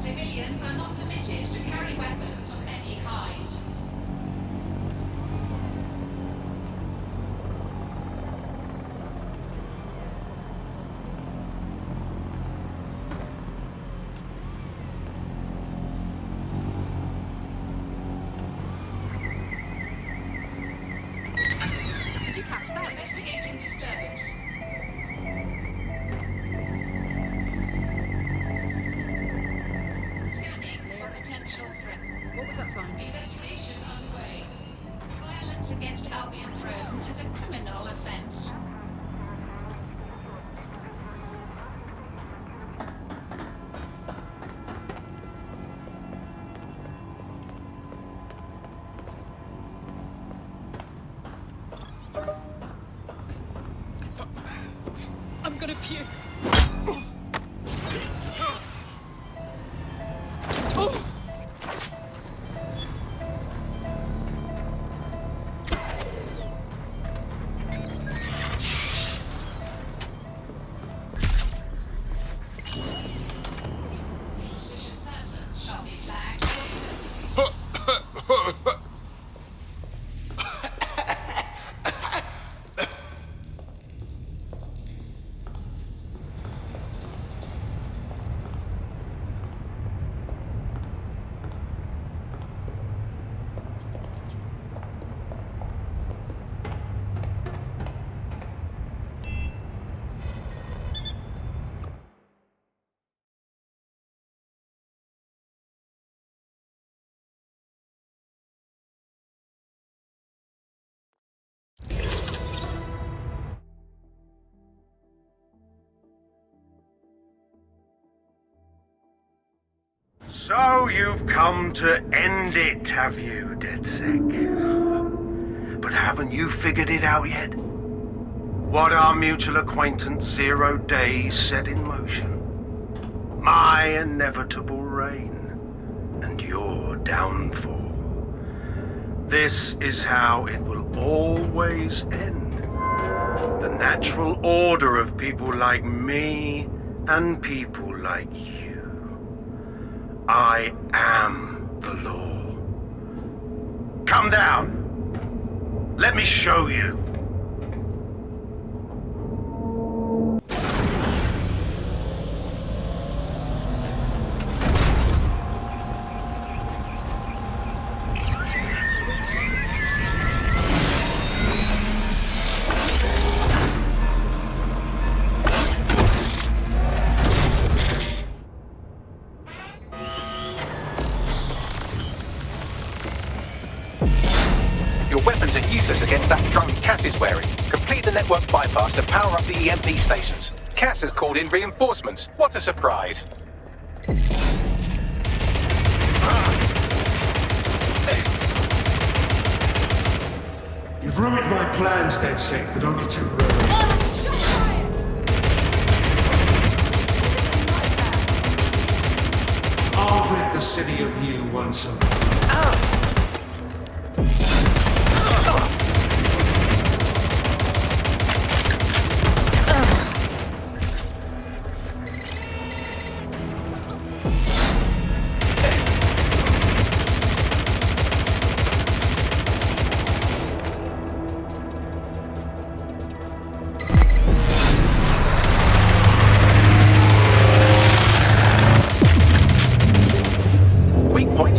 F: Civilians are not permitted to carry weapons of any kind. Did you catch that? Investigating disturbance. Potential threat.
K: What was that sign?
F: Investigation underway. Violence against Albion drones is a criminal offense.
K: I'm gonna puke.
W: So you've come to end it, have you, DeadSec? But haven't you figured it out yet? What our mutual acquaintance 0 Days set in motion? My inevitable reign and your downfall. This is how it will always end. The natural order of people like me and people like you. I am the law. Come down. Let me show you.
A: Against that drone Cass is wearing. Complete the network bypass to power up the EMP stations. Cass has called in reinforcements. What a surprise.
R: You've ruined my plans, DeadSec, but only temporarily. I'll
M: the city of you once again.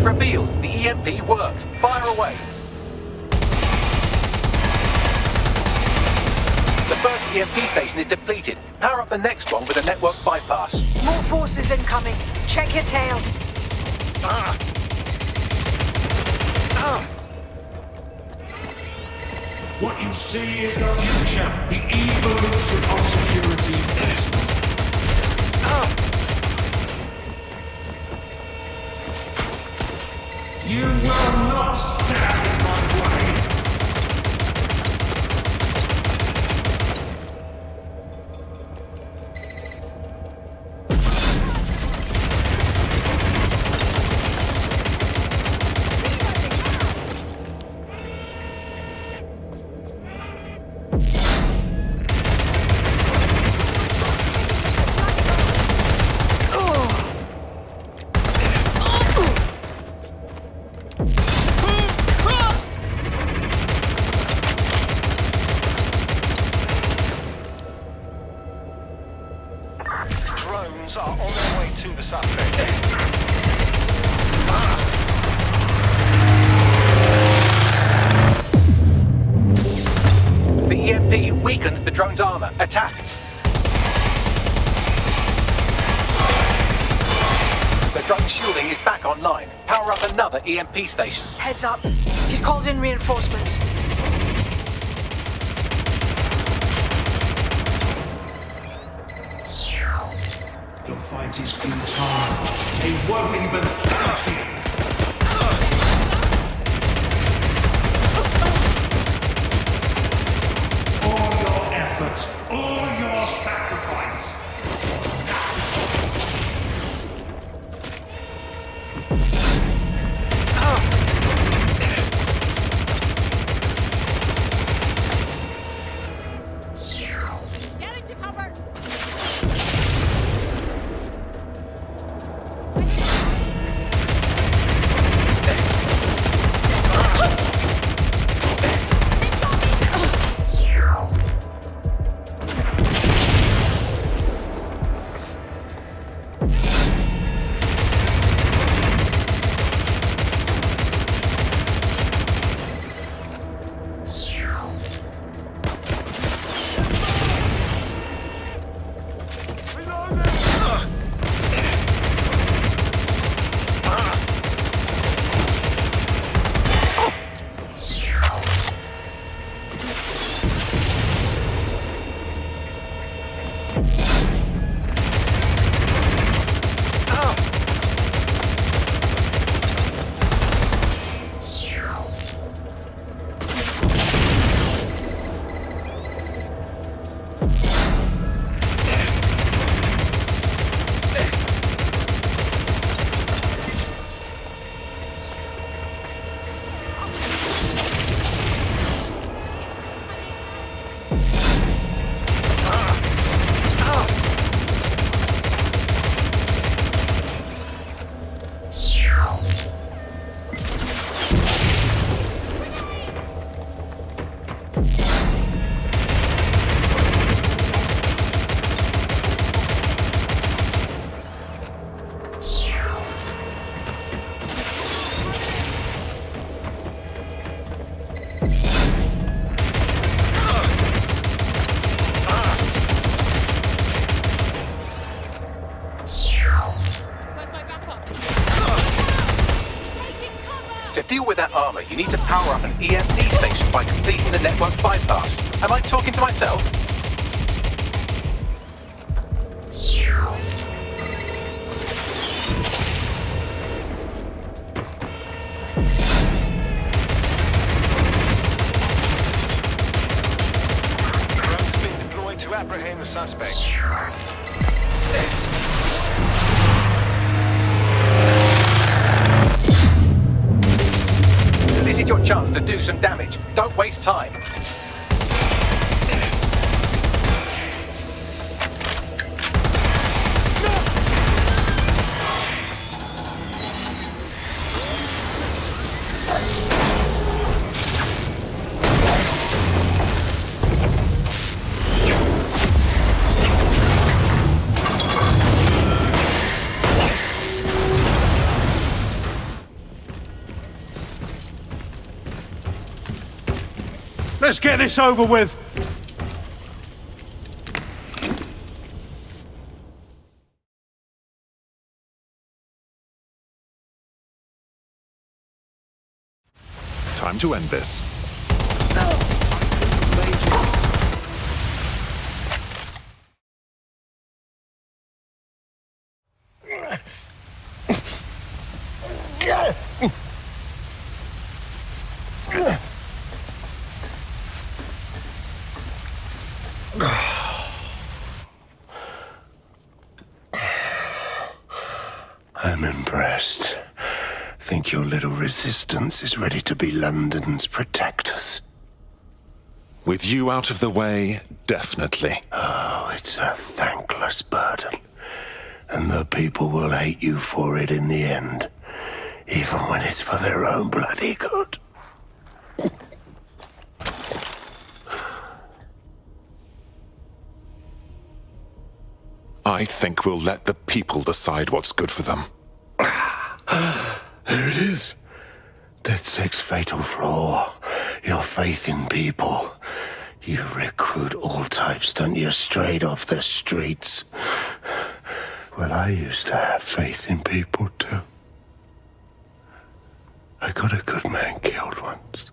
A: Revealed. The EMP worked. Fire away. The first EMP station is depleted. Power up the next one with a network bypass.
B: More forces incoming. Check your tail.
M: What you see is the future, the evolution of security. You will not stand in my way!
P: Drones are on their way to the suspect.
A: The EMP weakened the drone's armor. Attack. The drone shielding is back online. Power up another EMP station.
B: Heads up. He's called in reinforcements.
M: The fight is futile. They won't even touch you. All your effort, all your sacrifice.
S: Get into cover!
A: To deal with that armor, you need to power up an EMP station by completing the network bypass. Am I talking to myself?
P: Drone's been deployed to apprehend the suspect.
A: chance to do some damage. Don't waste time.
R: Let's get this over with.
C: Time to end this.
H: I'm impressed. Think your little resistance is ready to be London's protectors?
C: With you out of the way, definitely.
H: Oh, it's a thankless burden. And the people will hate you for it in the end. Even when it's for their own bloody good.
C: I think we'll let the people decide what's good for them.
H: There it is. That sixth fatal flaw. Your faith in people. You recruit all types, don't you, straight off the streets. Well, I used to have faith in people, too. I got a good man killed once.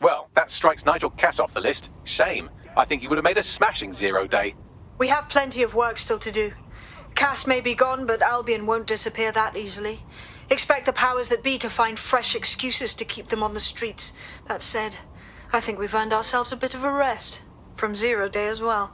A: Well, that strikes Nigel Cass off the list. Shame. I think he would have made a smashing 0 day.
B: We have plenty of work still to do. Cass may be gone, but Albion won't disappear that easily. Expect the powers that be to find fresh excuses to keep them on the streets. That said, I think we've earned ourselves a bit of a rest. From 0 day as well.